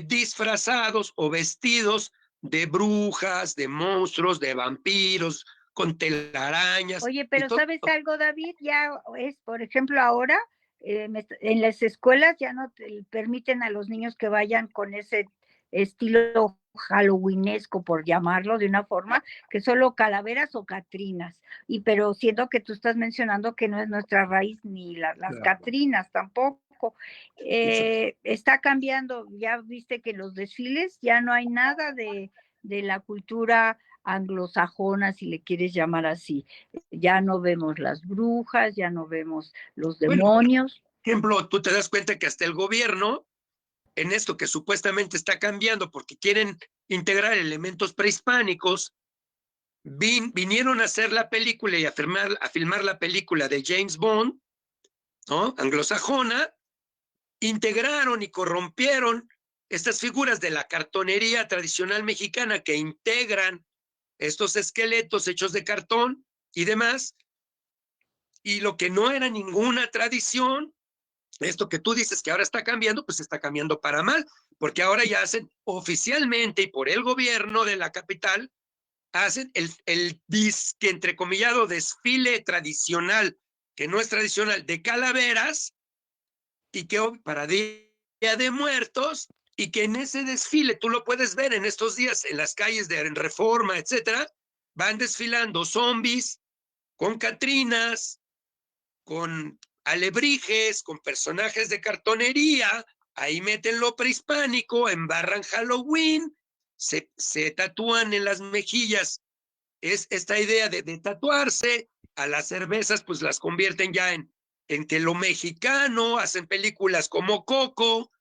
disfrazados o vestidos de brujas, de monstruos, de vampiros, con telarañas. Oye, Y pero todo. ¿sabes algo, David? Ya es, por ejemplo, ahora en las escuelas ya no permiten a los niños que vayan con ese estilo halloweenesco, por llamarlo de una forma, que solo calaveras o catrinas. Y pero siento que tú estás mencionando que no es nuestra raíz ni las Claro. catrinas tampoco. Está cambiando, ya viste que los desfiles ya no hay nada de la cultura anglosajona, si le quieres llamar así. Ya no vemos las brujas, ya no vemos los demonios. Por ejemplo, tú te das cuenta que hasta el gobierno, en esto que supuestamente está cambiando porque quieren integrar elementos prehispánicos, vinieron a hacer la película y a filmar la película de James Bond, ¿no? Anglosajona, integraron y corrompieron estas figuras de la cartonería tradicional mexicana que integran estos esqueletos hechos de cartón y demás, y lo que no era ninguna tradición, esto que tú dices que ahora está cambiando, pues está cambiando para mal, porque ahora ya hacen oficialmente y por el gobierno de la capital, hacen el disque entrecomillado desfile tradicional, que no es tradicional, de calaveras, y que para Día de Muertos, y que en ese desfile, tú lo puedes ver en estos días en las calles de Reforma, etcétera, van desfilando zombies con catrinas, con alebrijes, con personajes de cartonería, ahí meten lo prehispánico, embarran Halloween, se tatúan en las mejillas, es esta idea de tatuarse, a las cervezas pues las convierten ya en que lo mexicano, hacen películas como Coco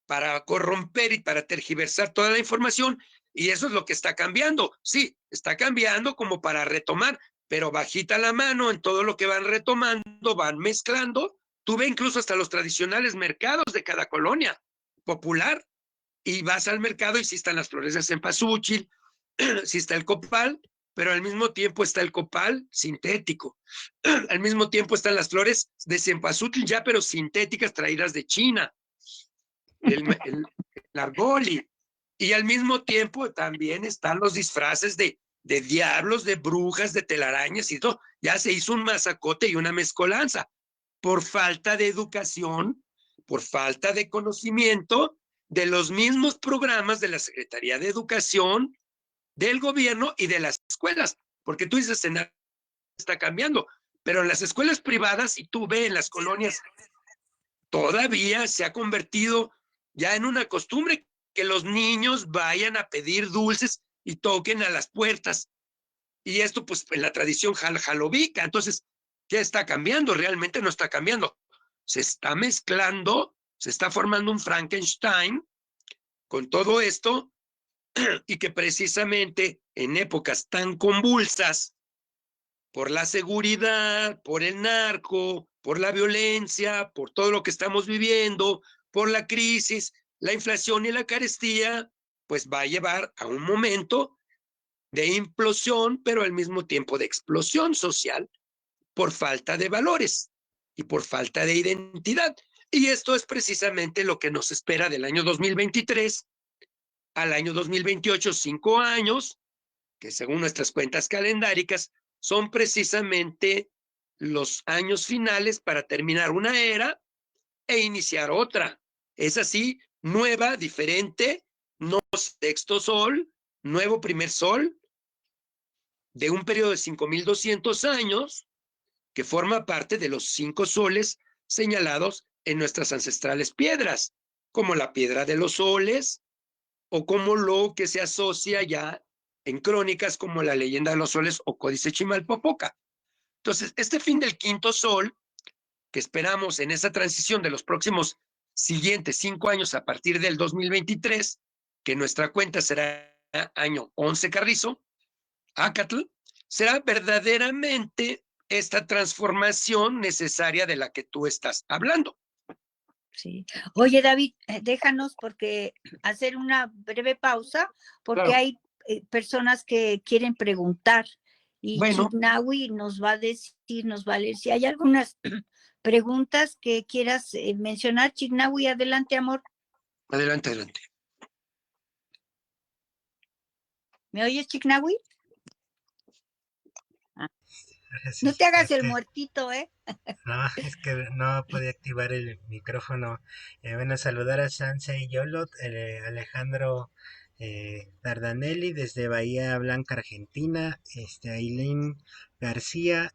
para corromper y para tergiversar toda la información, y eso es lo que está cambiando. Sí, está cambiando como para retomar, pero bajita la mano en todo lo que van retomando, van mezclando. Tú ves incluso hasta los tradicionales mercados de cada colonia popular, y vas al mercado y sí están las flores de cempasúchil, sí está el copal, pero al mismo tiempo está el copal sintético. Al mismo tiempo están las flores de cempasúchil ya, pero sintéticas, traídas de China, el argoli. Y al mismo tiempo también están los disfraces de diablos, de brujas, de telarañas y todo. Ya se hizo un mazacote y una mezcolanza por falta de educación, por falta de conocimiento de los mismos programas de la Secretaría de Educación, del gobierno y de las escuelas. Porque tú dices, está cambiando, pero en las escuelas privadas, y tú ves en las colonias, todavía se ha convertido ya en una costumbre que los niños vayan a pedir dulces y toquen a las puertas. Y esto, pues, en la tradición jalovica. Entonces, ¿qué está cambiando? Realmente no está cambiando. Se está mezclando, se está formando un Frankenstein con todo esto, y que precisamente en épocas tan convulsas, por la seguridad, por el narco, por la violencia, por todo lo que estamos viviendo, por la crisis, la inflación y la carestía, pues va a llevar a un momento de implosión, pero al mismo tiempo de explosión social por falta de valores y por falta de identidad. Y esto es precisamente lo que nos espera del año 2023 al año 2028, 5 años, que según nuestras cuentas calendáricas son precisamente los años finales para terminar una era e iniciar otra. Es así, nueva, diferente, no sexto sol, nuevo primer sol, de un periodo de 5.200 años, que forma parte de los 5 soles señalados en nuestras ancestrales piedras, como la piedra de los soles, o como lo que se asocia ya en crónicas como la leyenda de los soles o Códice Chimalpopoca. Entonces, este fin del quinto sol, que esperamos en esa transición de los próximos siguientes 5 años a partir del 2023, que nuestra cuenta será año 11 Carrizo, Acatl, será verdaderamente esta transformación necesaria de la que tú estás hablando. Sí. Oye, David, déjanos porque hacer una breve pausa, porque Claro. hay personas que quieren preguntar y Bueno. Chignawi nos va a decir, nos va a leer si hay algunas preguntas que quieras mencionar. Chignawi, adelante, amor. Adelante, adelante. ¿Me oyes, Chignawi? No te hagas el muertito, ¿eh? No, es que no podía activar el micrófono. Bueno, saludar a Sansa y Yolot, Alejandro Dardanelli desde Bahía Blanca, Argentina, Aileen García,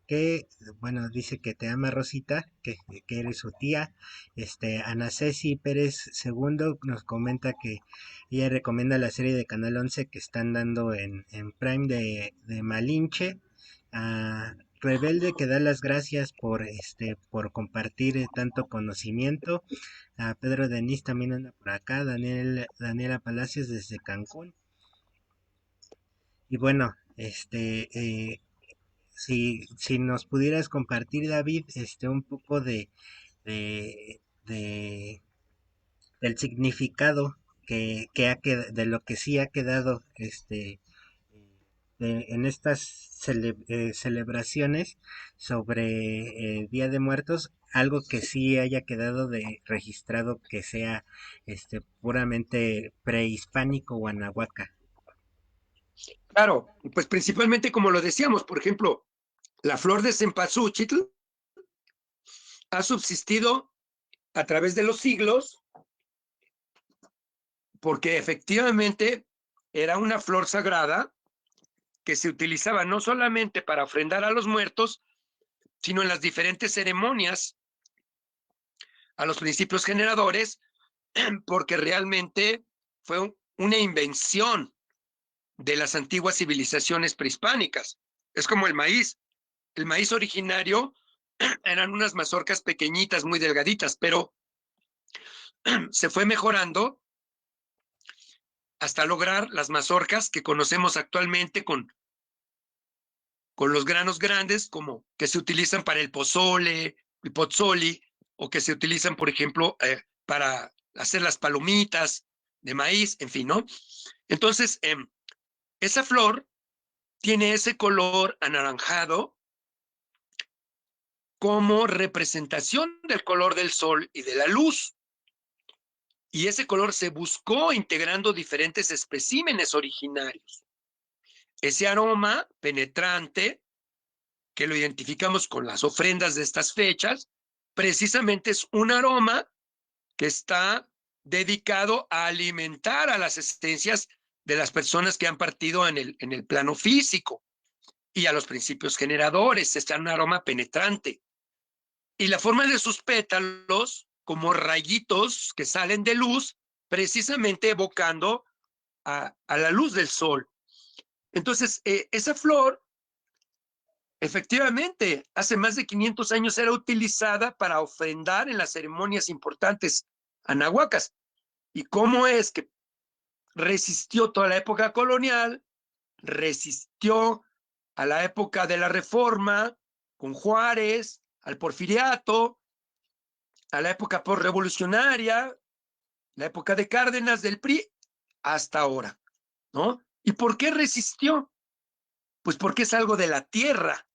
que, bueno, dice que te ama Rosita, que eres su tía. Ana Ceci Pérez segundo nos comenta que ella recomienda la serie de Canal 11 que están dando en Prime de Malinche. Rebelde, que da las gracias por compartir tanto conocimiento. A Pedro Denis también anda por acá. Daniela Palacios desde Cancún. Y bueno, si nos pudieras compartir, David, un poco de, de- del significado de lo que sí ha quedado en estas celebraciones sobre Día de Muertos, algo que sí haya quedado registrado que sea puramente prehispánico o anahuaca. Claro, pues principalmente como lo decíamos, por ejemplo, la flor de cempasúchil ha subsistido a través de los siglos porque efectivamente era una flor sagrada que se utilizaba no solamente para ofrendar a los muertos, sino en las diferentes ceremonias a los principios generadores, porque realmente fue una invención de las antiguas civilizaciones prehispánicas. Es como el maíz. El maíz originario eran unas mazorcas pequeñitas, muy delgaditas, pero se fue mejorando hasta lograr las mazorcas que conocemos actualmente con los granos grandes, como que se utilizan para el pozole, el pozzoli, o que se utilizan, por ejemplo, para hacer las palomitas de maíz, en fin, ¿no? Entonces, esa flor tiene ese color anaranjado como representación del color del sol y de la luz. Y ese color se buscó integrando diferentes especímenes originarios. Ese aroma penetrante, que lo identificamos con las ofrendas de estas fechas, precisamente es un aroma que está dedicado a alimentar a las esencias de las personas que han partido en el plano físico y a los principios generadores. Está un aroma penetrante. Y la forma de sus pétalos, como rayitos que salen de luz, precisamente evocando a la luz del sol. Entonces, esa flor, efectivamente, hace más de 500 años era utilizada para ofrendar en las ceremonias importantes anahuacas. ¿Y cómo es que resistió toda la época colonial? Resistió a la época de la Reforma, con Juárez, al Porfiriato, a la época postrevolucionaria, la época de Cárdenas, del PRI, hasta ahora, ¿no? ¿Y por qué resistió? Pues porque es algo de la tierra.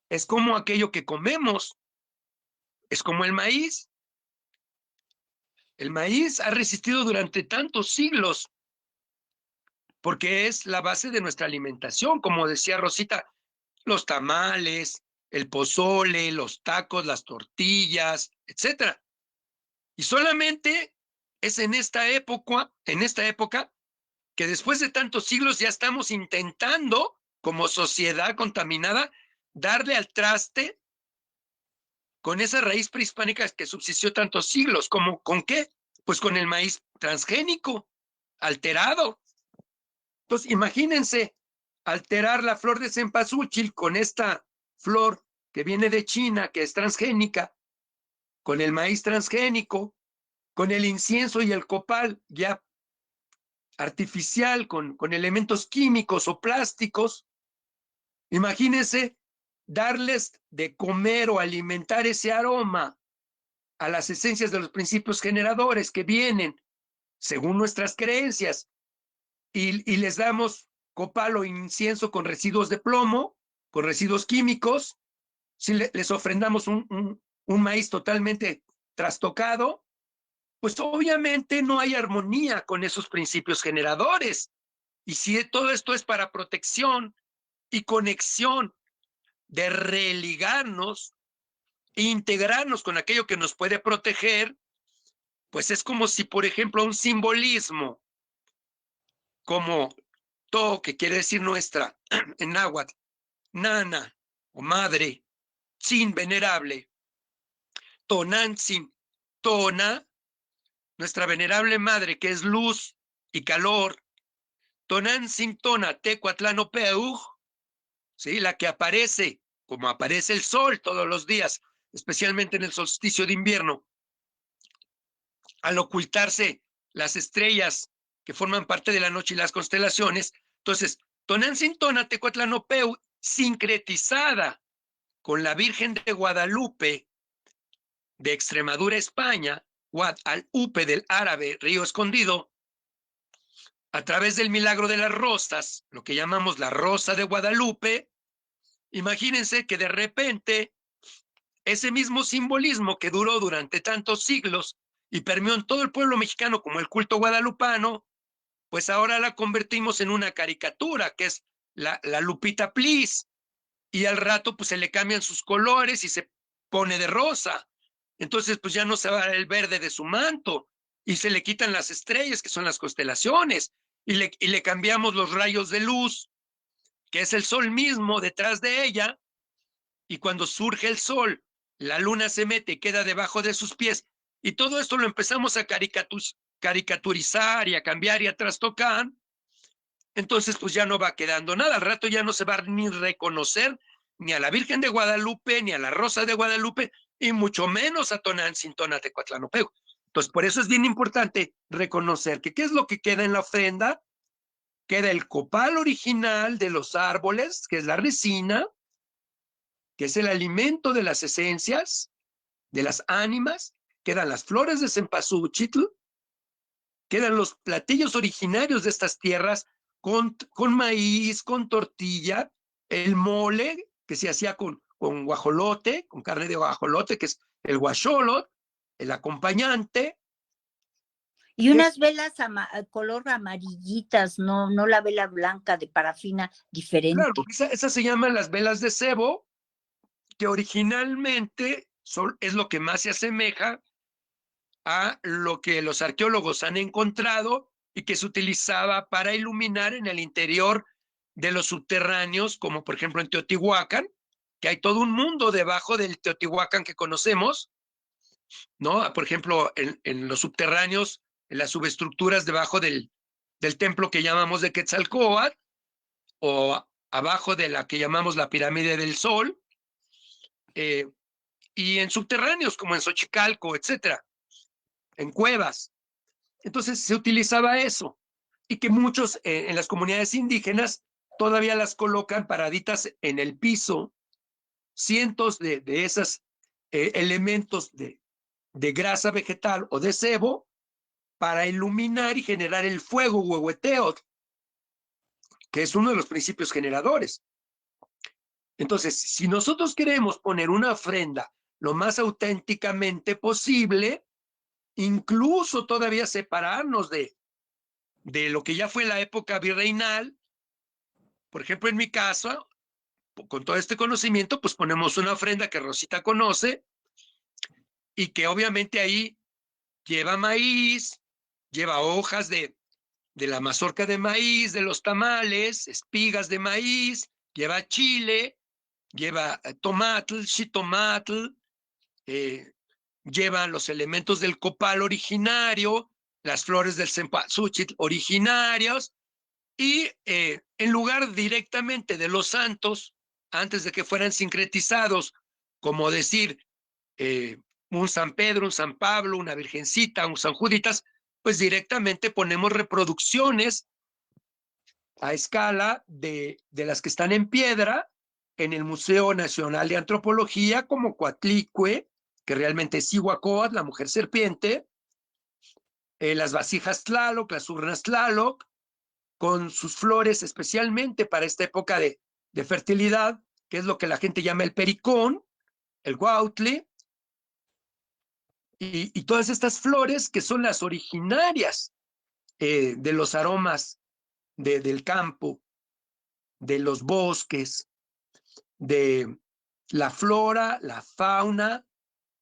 Es como aquello que comemos. Es como el maíz. El maíz ha resistido durante tantos siglos porque es la base de nuestra alimentación. Como decía Rosita, los tamales, el pozole, los tacos, las tortillas, etcétera. Y solamente es en esta época, que después de tantos siglos ya estamos intentando, como sociedad contaminada, darle al traste con esa raíz prehispánica que subsistió tantos siglos. ¿Cómo, con qué? Pues con el maíz transgénico, alterado. Entonces, imagínense alterar la flor de cempasúchil con esta flor que viene de China, que es transgénica, con el maíz transgénico, con el incienso y el copal ya artificial, con elementos químicos o plásticos. Imagínense darles de comer o alimentar ese aroma a las esencias de los principios generadores que vienen según nuestras creencias y les damos copal o incienso con residuos de plomo, con residuos químicos, si les ofrendamos un maíz totalmente trastocado, pues obviamente no hay armonía con esos principios generadores. Y si todo esto es para protección y conexión de religarnos, integrarnos con aquello que nos puede proteger, pues es como si, por ejemplo, un simbolismo como to, que quiere decir nuestra en náhuatl, nana o madre, sin venerable, tonantzin, tona, nuestra venerable madre, que es luz y calor, tonantzin tona tecuatlanopeuj, ¿sí? La que aparece, como aparece el sol todos los días, especialmente en el solsticio de invierno, al ocultarse las estrellas que forman parte de la noche y las constelaciones. Entonces, Tonantzin Tona Tecuatlanopeu, sincretizada con la Virgen de Guadalupe de Extremadura, España, Guadalupe del árabe Río Escondido, a través del milagro de las rosas, lo que llamamos la Rosa de Guadalupe. Imagínense que de repente ese mismo simbolismo que duró durante tantos siglos y permeó en todo el pueblo mexicano como el culto guadalupano, pues ahora la convertimos en una caricatura, que es la Lupita Please, y al rato pues se le cambian sus colores y se pone de rosa. Entonces pues ya no se va el verde de su manto y se le quitan las estrellas, que son las constelaciones, y le cambiamos los rayos de luz, que es el sol mismo detrás de ella, y cuando surge el sol, la luna se mete y queda debajo de sus pies, y todo esto lo empezamos a caricaturizar y a cambiar y a trastocar. Entonces pues ya no va quedando nada, al rato ya no se va a ni reconocer ni a la Virgen de Guadalupe, ni a la Rosa de Guadalupe, y mucho menos a Tonantzin Tona Tecuatlanopeu. Entonces por eso es bien importante reconocer que qué es lo que queda en la ofrenda. Queda el copal original de los árboles, que es la resina, que es el alimento de las esencias, de las ánimas, quedan las flores de cempasúchil, quedan los platillos originarios de estas tierras con maíz, con tortilla, el mole que se hacía con guajolote, con carne de guajolote, que es el guacholot, el acompañante. Y unas velas color amarillitas, no la vela blanca de parafina diferente. Claro, porque esas se llaman las velas de cebo, que originalmente es lo que más se asemeja a lo que los arqueólogos han encontrado y que se utilizaba para iluminar en el interior de los subterráneos, como por ejemplo en Teotihuacán, que hay todo un mundo debajo del Teotihuacán que conocemos, ¿no? Por ejemplo, en los subterráneos, en las subestructuras debajo del templo que llamamos de Quetzalcóatl, o abajo de la que llamamos la pirámide del Sol, y en subterráneos como en Xochicalco, etcétera, en cuevas. Entonces se utilizaba eso, y que muchos en las comunidades indígenas todavía las colocan paraditas en el piso, cientos de esos elementos de grasa vegetal o de sebo para iluminar y generar el fuego huehueteo, que es uno de los principios generadores. Entonces, si nosotros queremos poner una ofrenda lo más auténticamente posible, incluso todavía separarnos de lo que ya fue la época virreinal, por ejemplo, en mi casa, con todo este conocimiento, pues ponemos una ofrenda que Rosita conoce y que obviamente ahí lleva maíz, lleva hojas de la mazorca de maíz, de los tamales, espigas de maíz, lleva chile, lleva tomatl, xitomatl, lleva los elementos del copal originario, las flores del cempasúchil originarios, y en lugar directamente de los santos, antes de que fueran sincretizados, como decir un San Pedro, un San Pablo, una Virgencita, un San Juditas, pues directamente ponemos reproducciones a escala de las que están en piedra en el Museo Nacional de Antropología, como Coatlicue, que realmente es Cihuacóatl, la mujer serpiente, las vasijas Tlaloc, las urnas Tlaloc, con sus flores especialmente para esta época de fertilidad, que es lo que la gente llama el pericón, el huautle, y todas estas flores que son las originarias de los aromas del campo, de los bosques, de la flora, la fauna,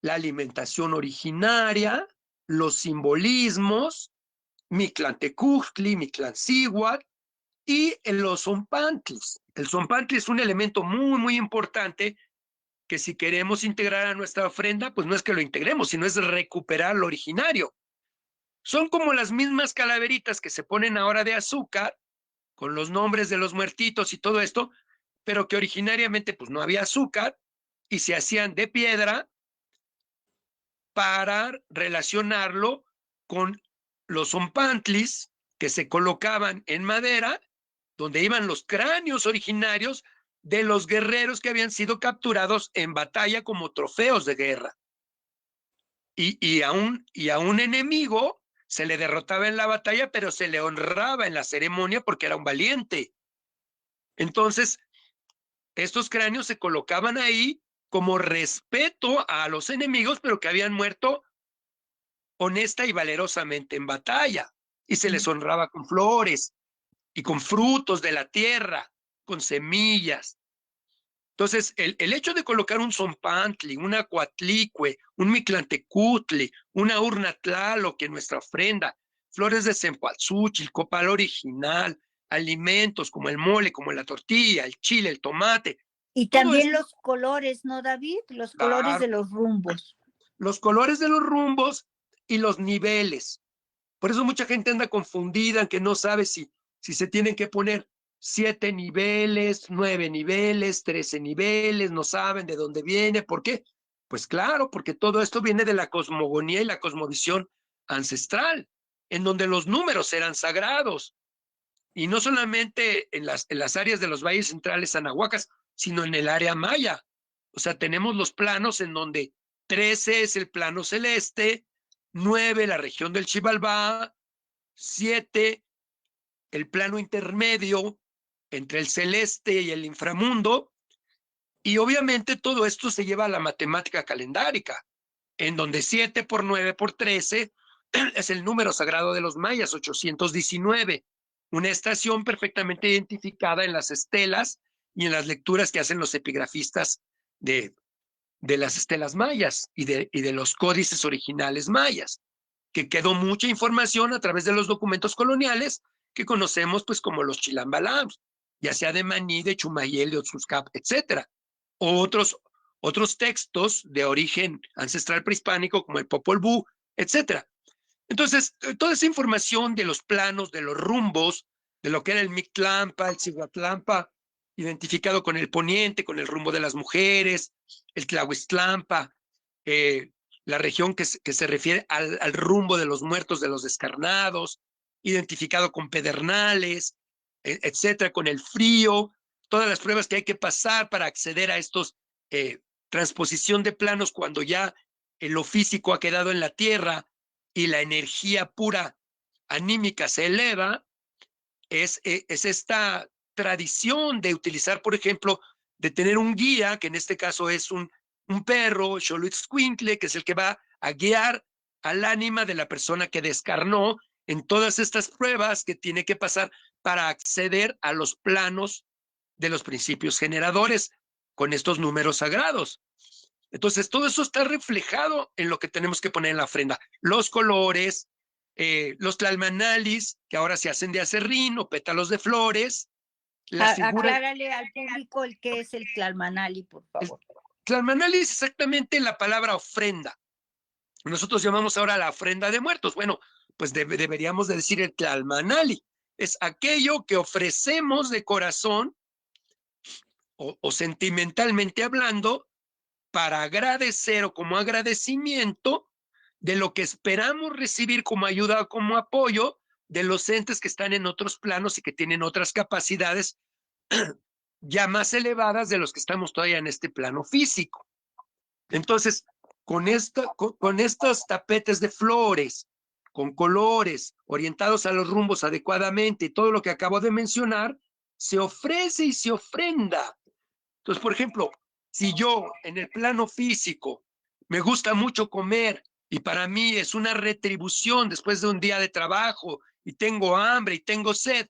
la alimentación originaria, los simbolismos, Mictlantecutli, Mictlancíhuatl y los zompantlis. El zompantli es un elemento muy, muy importante que si queremos integrar a nuestra ofrenda, pues no es que lo integremos, sino es recuperar lo originario. Son como las mismas calaveritas que se ponen ahora de azúcar, con los nombres de los muertitos y todo esto, pero que originariamente pues no había azúcar y se hacían de piedra para relacionarlo con los zompantlis que se colocaban en madera, donde iban los cráneos originarios de los guerreros que habían sido capturados en batalla como trofeos de guerra. Y a un enemigo se le derrotaba en la batalla, pero se le honraba en la ceremonia porque era un valiente. Entonces, estos cráneos se colocaban ahí como respeto a los enemigos, pero que habían muerto honesta y valerosamente en batalla. Y se les honraba con flores y con frutos de la tierra, con semillas. Entonces, el hecho de colocar un zompantli, una coatlicue, un mictlantecutli, una urna tlaloc en nuestra ofrenda, flores de cempasúchil, copal original, alimentos como el mole, como la tortilla, el chile, el tomate. Y también los colores, ¿no, David? Los colores de los rumbos. Los colores de los rumbos y los niveles. Por eso mucha gente anda confundida, que no sabe si se tienen que poner 7 niveles, 9 niveles, 13 niveles, no saben de dónde viene. ¿Por qué? Pues claro, porque todo esto viene de la cosmogonía y la cosmovisión ancestral, en donde los números eran sagrados. Y no solamente en las áreas de los valles centrales anahuacas, sino en el área maya. O sea, tenemos los planos en donde 13 es el plano celeste, 9 la región del Xibalbá, 7 el plano intermedio entre el celeste y el inframundo, y obviamente todo esto se lleva a la matemática calendárica, en donde 7 por 9 por 13 es el número sagrado de los mayas, 819, una estación perfectamente identificada en las estelas y en las lecturas que hacen los epigrafistas de las estelas mayas y de los códices originales mayas, que quedó mucha información a través de los documentos coloniales que conocemos pues como los chilambalams, ya sea de Maní, de Chumayel, de Otzuzcap, etcétera. Otros textos de origen ancestral prehispánico como el Popol Vuh, etcétera. Entonces, toda esa información de los planos, de los rumbos, de lo que era el Mictlampa, el Cihuatlampa, identificado con el poniente, con el rumbo de las mujeres, el Tlahuistlampa, la región que se refiere al rumbo de los muertos, de los descarnados, identificado con pedernales, etcétera, con el frío, todas las pruebas que hay que pasar para acceder a estos transposición de planos cuando ya lo físico ha quedado en la tierra y la energía pura anímica se eleva, es esta tradición de utilizar, por ejemplo, de tener un guía, que en este caso es un perro, Xoloitzcuintle, que es el que va a guiar al ánima de la persona que descarnó en todas estas pruebas que tiene que pasar para acceder a los planos de los principios generadores con estos números sagrados. Entonces, todo eso está reflejado en lo que tenemos que poner en la ofrenda. Los colores, los tlalmanalis, que ahora se hacen de acerrín o pétalos de flores. Las figuras... Aclárale al público el que es el tlalmanali, por favor. Tlalmanali es exactamente la palabra ofrenda. Nosotros llamamos ahora la ofrenda de muertos. Bueno, pues deberíamos de decir el tlalmanali. Es aquello que ofrecemos de corazón o sentimentalmente hablando para agradecer o como agradecimiento de lo que esperamos recibir como ayuda o como apoyo de los entes que están en otros planos y que tienen otras capacidades ya más elevadas de los que estamos todavía en este plano físico. Entonces, con estos tapetes de flores, con colores orientados a los rumbos adecuadamente y todo lo que acabo de mencionar, se ofrece y se ofrenda. Entonces, por ejemplo, si yo en el plano físico me gusta mucho comer y para mí es una retribución después de un día de trabajo y tengo hambre y tengo sed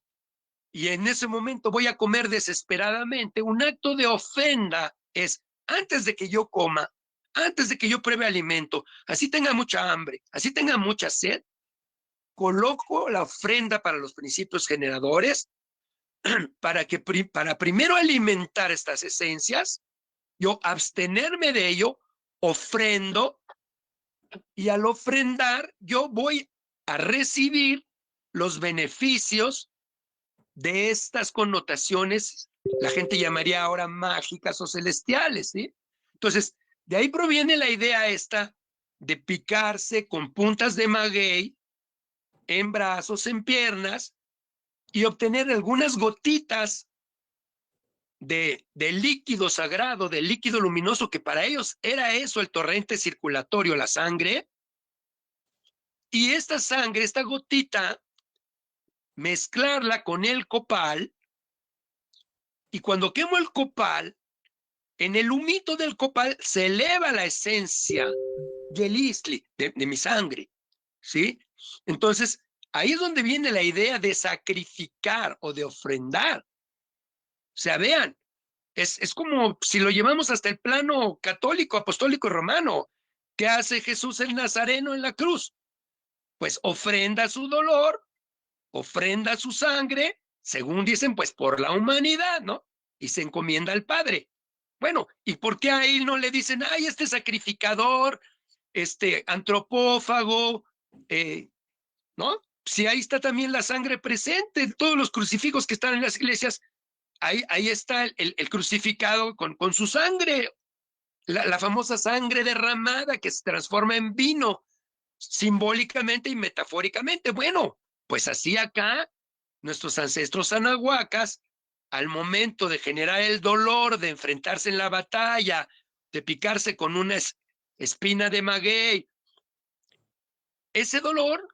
y en ese momento voy a comer desesperadamente, un acto de ofrenda es antes de que yo coma, antes de que yo pruebe alimento, así tenga mucha hambre, así tenga mucha sed, coloco la ofrenda para los principios generadores para primero alimentar estas esencias, yo abstenerme de ello, ofrendo, y al ofrendar yo voy a recibir los beneficios de estas connotaciones, la gente llamaría ahora mágicas o celestiales, ¿sí? Entonces, de ahí proviene la idea esta de picarse con puntas de maguey en brazos, en piernas, y obtener algunas gotitas de líquido sagrado, de líquido luminoso, que para ellos era eso, el torrente circulatorio, la sangre. Y esta sangre, esta gotita, mezclarla con el copal, y cuando quemo el copal, en el humito del copal se eleva la esencia de mi sangre, ¿sí? Entonces, ahí es donde viene la idea de sacrificar o de ofrendar. O sea, vean, es como si lo llevamos hasta el plano católico, apostólico y romano. ¿Qué hace Jesús el Nazareno en la cruz? Pues ofrenda su dolor, ofrenda su sangre, según dicen, pues por la humanidad, ¿no? Y se encomienda al Padre. Bueno, ¿y por qué a él no le dicen, ay, este sacrificador, este antropófago, ¿no? Si ahí está también la sangre presente, todos los crucifijos que están en las iglesias, ahí está el crucificado con su sangre, la famosa sangre derramada que se transforma en vino, simbólicamente y metafóricamente. Bueno, pues así acá, nuestros ancestros anahuacas, al momento de generar el dolor, de enfrentarse en la batalla, de picarse con una espina de maguey, ese dolor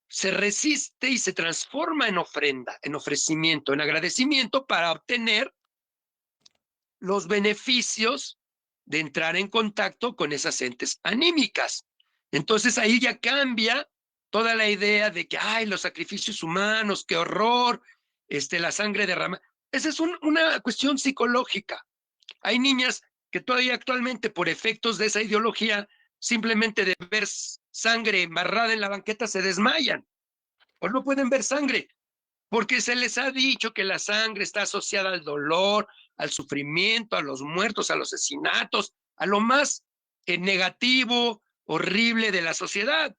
se resiste y se transforma en ofrenda, en ofrecimiento, en agradecimiento para obtener los beneficios de entrar en contacto con esas entes anímicas. Entonces ahí ya cambia toda la idea de que, ay, los sacrificios humanos, qué horror, la sangre derramada. Esa es una cuestión psicológica. Hay niñas que todavía actualmente, por efectos de esa ideología, simplemente de ver sangre embarrada en la banqueta se desmayan o no pueden ver sangre, porque se les ha dicho que la sangre está asociada al dolor, al sufrimiento, a los muertos, a los asesinatos, a lo más negativo, horrible de la sociedad.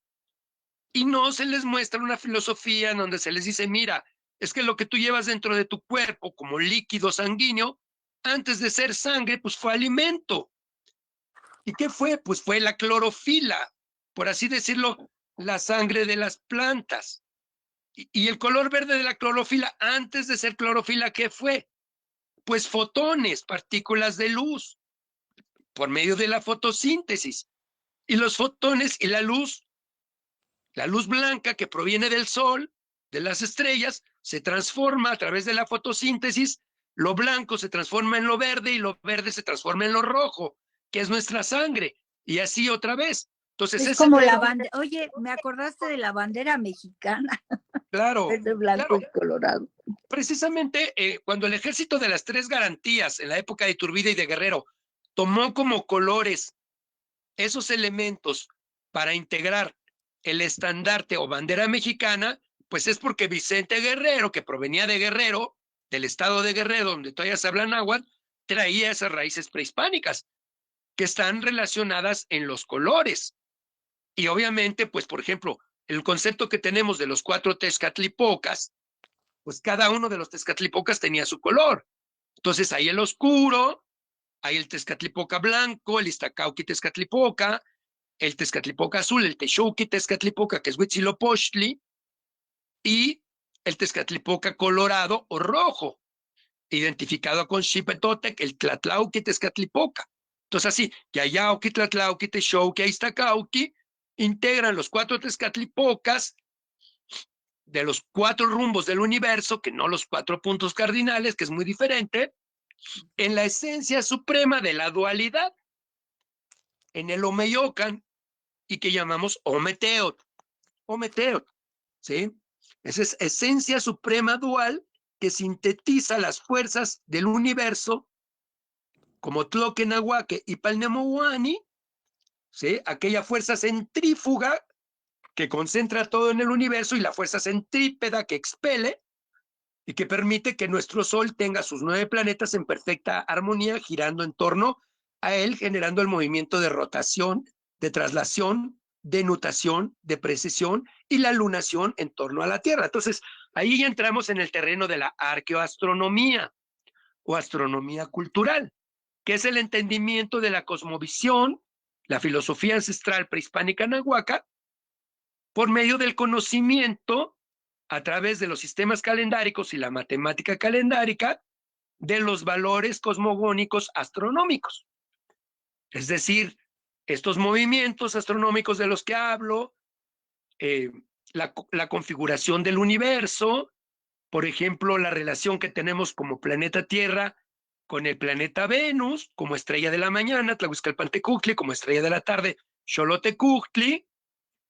Y no se les muestra una filosofía en donde se les dice, mira, es que lo que tú llevas dentro de tu cuerpo como líquido sanguíneo, antes de ser sangre, pues fue alimento. ¿Y qué fue? Pues fue la clorofila, por así decirlo, la sangre de las plantas. Y el color verde de la clorofila, antes de ser clorofila, ¿qué fue? Pues fotones, partículas de luz, por medio de la fotosíntesis. Y los fotones y la luz blanca que proviene del sol, de las estrellas, se transforma a través de la fotosíntesis, lo blanco se transforma en lo verde y lo verde se transforma en lo rojo, que es nuestra sangre, y así otra vez. Entonces, Es ese como la verde, bandera. Oye, me acordaste de la bandera mexicana, claro, verde, blanco claro, y colorado. precisamente cuando el ejército de las tres garantías, en la época de Iturbide y de Guerrero, tomó como colores esos elementos para integrar el estandarte o bandera mexicana, pues es porque Vicente Guerrero, que provenía de Guerrero, del estado de Guerrero, donde todavía se habla náhuatl, traía esas raíces prehispánicas que están relacionadas en los colores. Y obviamente, pues por ejemplo, el concepto que tenemos de los 4 Tezcatlipocas, pues cada uno de los Tezcatlipocas tenía su color. Entonces hay el oscuro, hay el Tezcatlipoca blanco, el Iztacauqui Tezcatlipoca, el Tezcatlipoca azul, el Texuqui Tezcatlipoca, que es Huitzilopochtli, y el Tezcatlipoca colorado o rojo, identificado con Xipetotec, el Tlatlauqui Tezcatlipoca. Entonces así, Yayauqui, Tlatlauqui, Texuqui, Iztacauqui, integran los 4 Tezcatlipocas de los 4 rumbos del universo, que no los 4 puntos cardinales, que es muy diferente, en la esencia suprema de la dualidad, en el Omeyocan, y que llamamos Ometeot. Ometeot, ¿sí? Esa es esencia suprema dual que sintetiza las fuerzas del universo como Tloquenahuaque y Palnemohuani, ¿sí? Aquella fuerza centrífuga que concentra todo en el universo y la fuerza centrípeda que expele y que permite que nuestro Sol tenga sus 9 planetas en perfecta armonía girando en torno a él, generando el movimiento de rotación, de traslación, de nutación, de precesión y la lunación en torno a la Tierra. Entonces, ahí ya entramos en el terreno de la arqueoastronomía o astronomía cultural, que es el entendimiento de la cosmovisión, la filosofía ancestral prehispánica nahuaca, por medio del conocimiento a través de los sistemas calendáricos y la matemática calendárica de los valores cosmogónicos astronómicos. Es decir, estos movimientos astronómicos de los que hablo, la configuración del universo, por ejemplo, la relación que tenemos como planeta Tierra con el planeta Venus, como estrella de la mañana, Tlahuizcalpantecutli, como estrella de la tarde, Xolotecutli,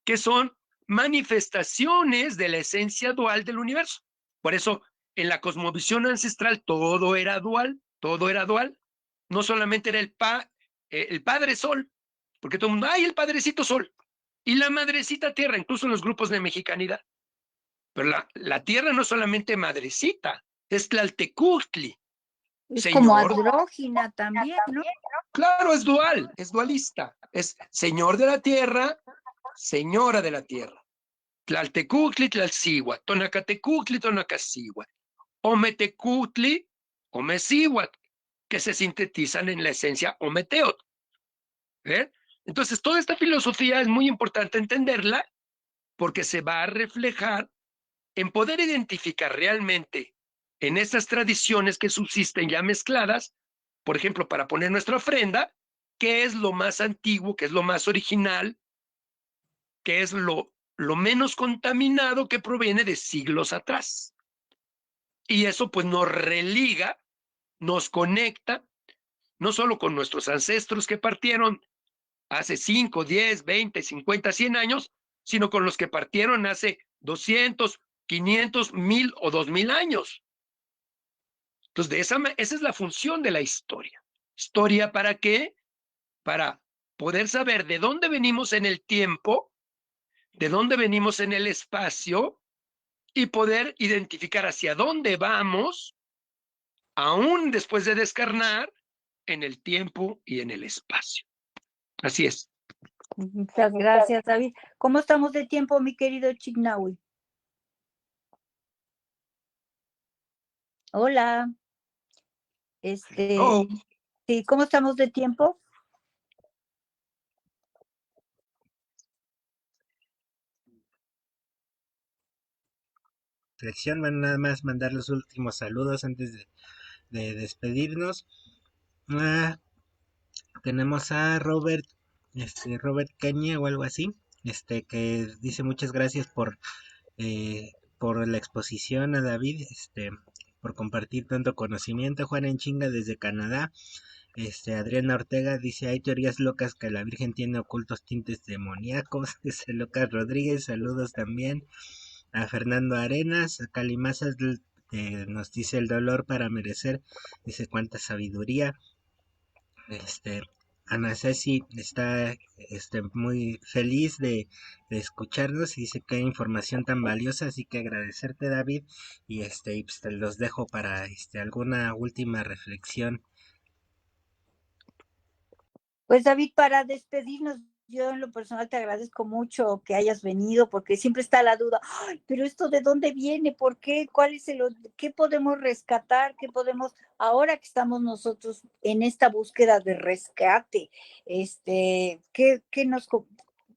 que son manifestaciones de la esencia dual del universo. Por eso, en la cosmovisión ancestral, todo era dual, todo era dual. No solamente era el Padre Sol, porque todo el mundo, ¡ay, el Padrecito Sol! Y la Madrecita Tierra, incluso en los grupos de mexicanidad. Pero la Tierra no es solamente Madrecita, es Tlaltecutli, Es como Señor. andrógina también, ¿no? Claro, es dual, es dualista. Es Señor de la Tierra, Señora de la Tierra. Tlaltecutli, Tlalcihuat, Tonacatecutli, Tonacacihuat, Ometecutli, Omecihuat, que se sintetizan en la esencia Ometeot. ¿Eh? Entonces, toda esta filosofía es muy importante entenderla porque se va a reflejar en poder identificar realmente en estas tradiciones que subsisten ya mezcladas, por ejemplo, para poner nuestra ofrenda, qué es lo más antiguo, qué es lo más original, qué es lo menos contaminado que proviene de siglos atrás. Y eso pues nos religa, nos conecta, no solo con nuestros ancestros que partieron hace 5, 10, 20, 50, 100 años, sino con los que partieron hace 200, 500, 1000 o 2000 años. Entonces, esa es la función de la historia. ¿Historia para qué? Para poder saber de dónde venimos en el tiempo, de dónde venimos en el espacio y poder identificar hacia dónde vamos, aún después de descarnar, en el tiempo y en el espacio. Así es. Muchas gracias, David. ¿Cómo estamos de tiempo, mi querido Chignahui? Hola. Oh, Sí, ¿cómo estamos de tiempo? reflexión. Van nada más mandar los últimos saludos antes de despedirnos. Tenemos a Robert, Robert Caña o algo así, que dice muchas gracias por la exposición a David, por compartir tanto conocimiento. Juan Enchinga desde Canadá. Adriana Ortega dice, hay teorías locas que la Virgen tiene ocultos tintes demoníacos. Dice Lucas Rodríguez, saludos también. A Fernando Arenas, a Calimazas nos dice el dolor para merecer, dice cuánta sabiduría. Ana Ceci está muy feliz de escucharnos y dice que hay información tan valiosa, así que agradecerte, David, y pues, te los dejo para alguna última reflexión. Pues David, para despedirnos, yo en lo personal te agradezco mucho que hayas venido, porque siempre está la duda, ay, pero esto de dónde viene, ¿por qué? ¿Cuál es qué podemos rescatar? ¿Qué podemos, ahora que estamos nosotros en esta búsqueda de rescate,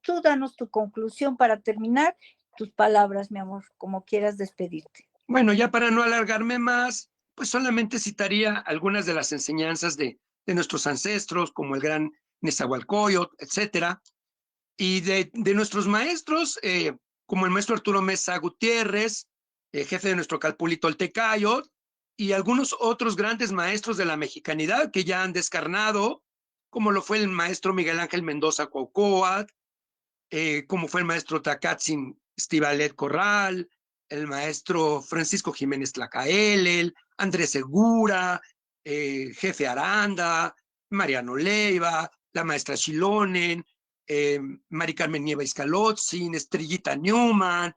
tú danos tu conclusión para terminar, tus palabras, mi amor, como quieras despedirte. Bueno, ya para no alargarme más, pues solamente citaría algunas de las enseñanzas de nuestros ancestros, como el gran Nezahualcóyotl, etcétera, y de nuestros maestros, como el maestro Arturo Mesa Gutiérrez, jefe de nuestro Calpulli Toltecayo, y algunos otros grandes maestros de la mexicanidad que ya han descarnado, como lo fue el maestro Miguel Ángel Mendoza Cuauhcoatl, como fue el maestro Tacatzin Estivalet Corral, el maestro Francisco Jiménez Tlacaelel, Andrés Segura, Jefe Aranda, Mariano Leiva, la maestra Chilonen, Mari Carmen Nieva Iscalotzin, Estrellita Newman,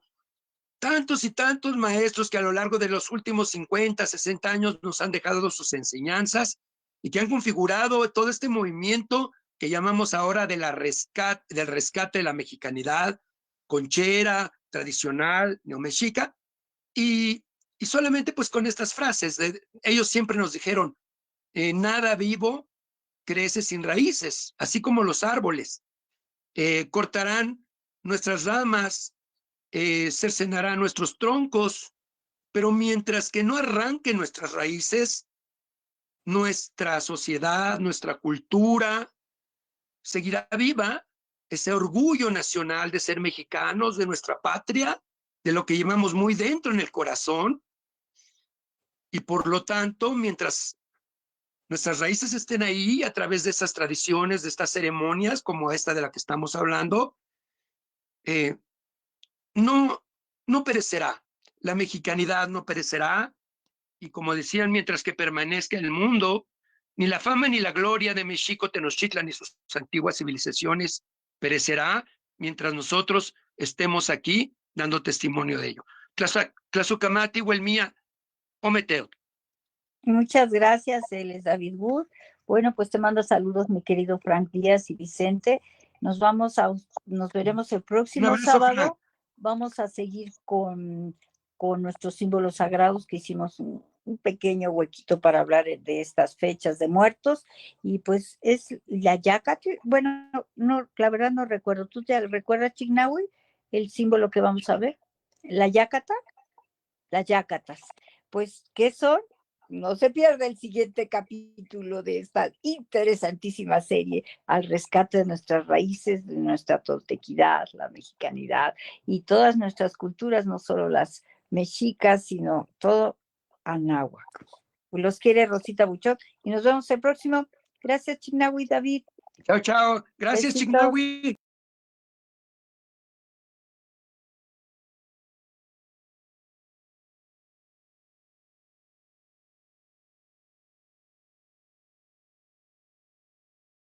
tantos y tantos maestros que a lo largo de los últimos 50, 60 años nos han dejado sus enseñanzas y que han configurado todo este movimiento que llamamos ahora del rescate de la mexicanidad, conchera, tradicional, neomexica, y solamente pues con estas frases. Ellos siempre nos dijeron, nada vivo crece sin raíces, así como los árboles. Cortarán nuestras ramas, cercenarán nuestros troncos, pero mientras que no arranquen nuestras raíces, nuestra sociedad, nuestra cultura, seguirá viva, ese orgullo nacional de ser mexicanos, de nuestra patria, de lo que llevamos muy dentro en el corazón, y por lo tanto, mientras nuestras raíces estén ahí a través de esas tradiciones, de estas ceremonias, como esta de la que estamos hablando, no perecerá, la mexicanidad no perecerá, y como decían, mientras que permanezca el mundo, ni la fama ni la gloria de Mexico, Tenochtitlan ni sus antiguas civilizaciones perecerá, mientras nosotros estemos aquí dando testimonio de ello. Tlazucamati, Huelmía, Ometeo. Muchas gracias, él es David Wood. Bueno, pues te mando saludos, mi querido Frank Díaz y Vicente. Nos veremos el próximo sábado. Frank. Vamos a seguir con nuestros símbolos sagrados, que hicimos un pequeño huequito para hablar de estas fechas de muertos. Y pues es la Yacatl. Bueno, no, la verdad no recuerdo. ¿Tú te recuerdas, Chignahui, el símbolo que vamos a ver? La Yacata, las Yacatas. Pues, ¿qué son? No se pierda el siguiente capítulo de esta interesantísima serie al rescate de nuestras raíces, de nuestra toltequidad, la mexicanidad y todas nuestras culturas, no solo las mexicas, sino todo anáhuac. Los quiere Rosita Buchot y nos vemos el próximo. Gracias, Chignahui, David. Chao, chao. Gracias, Chignahui.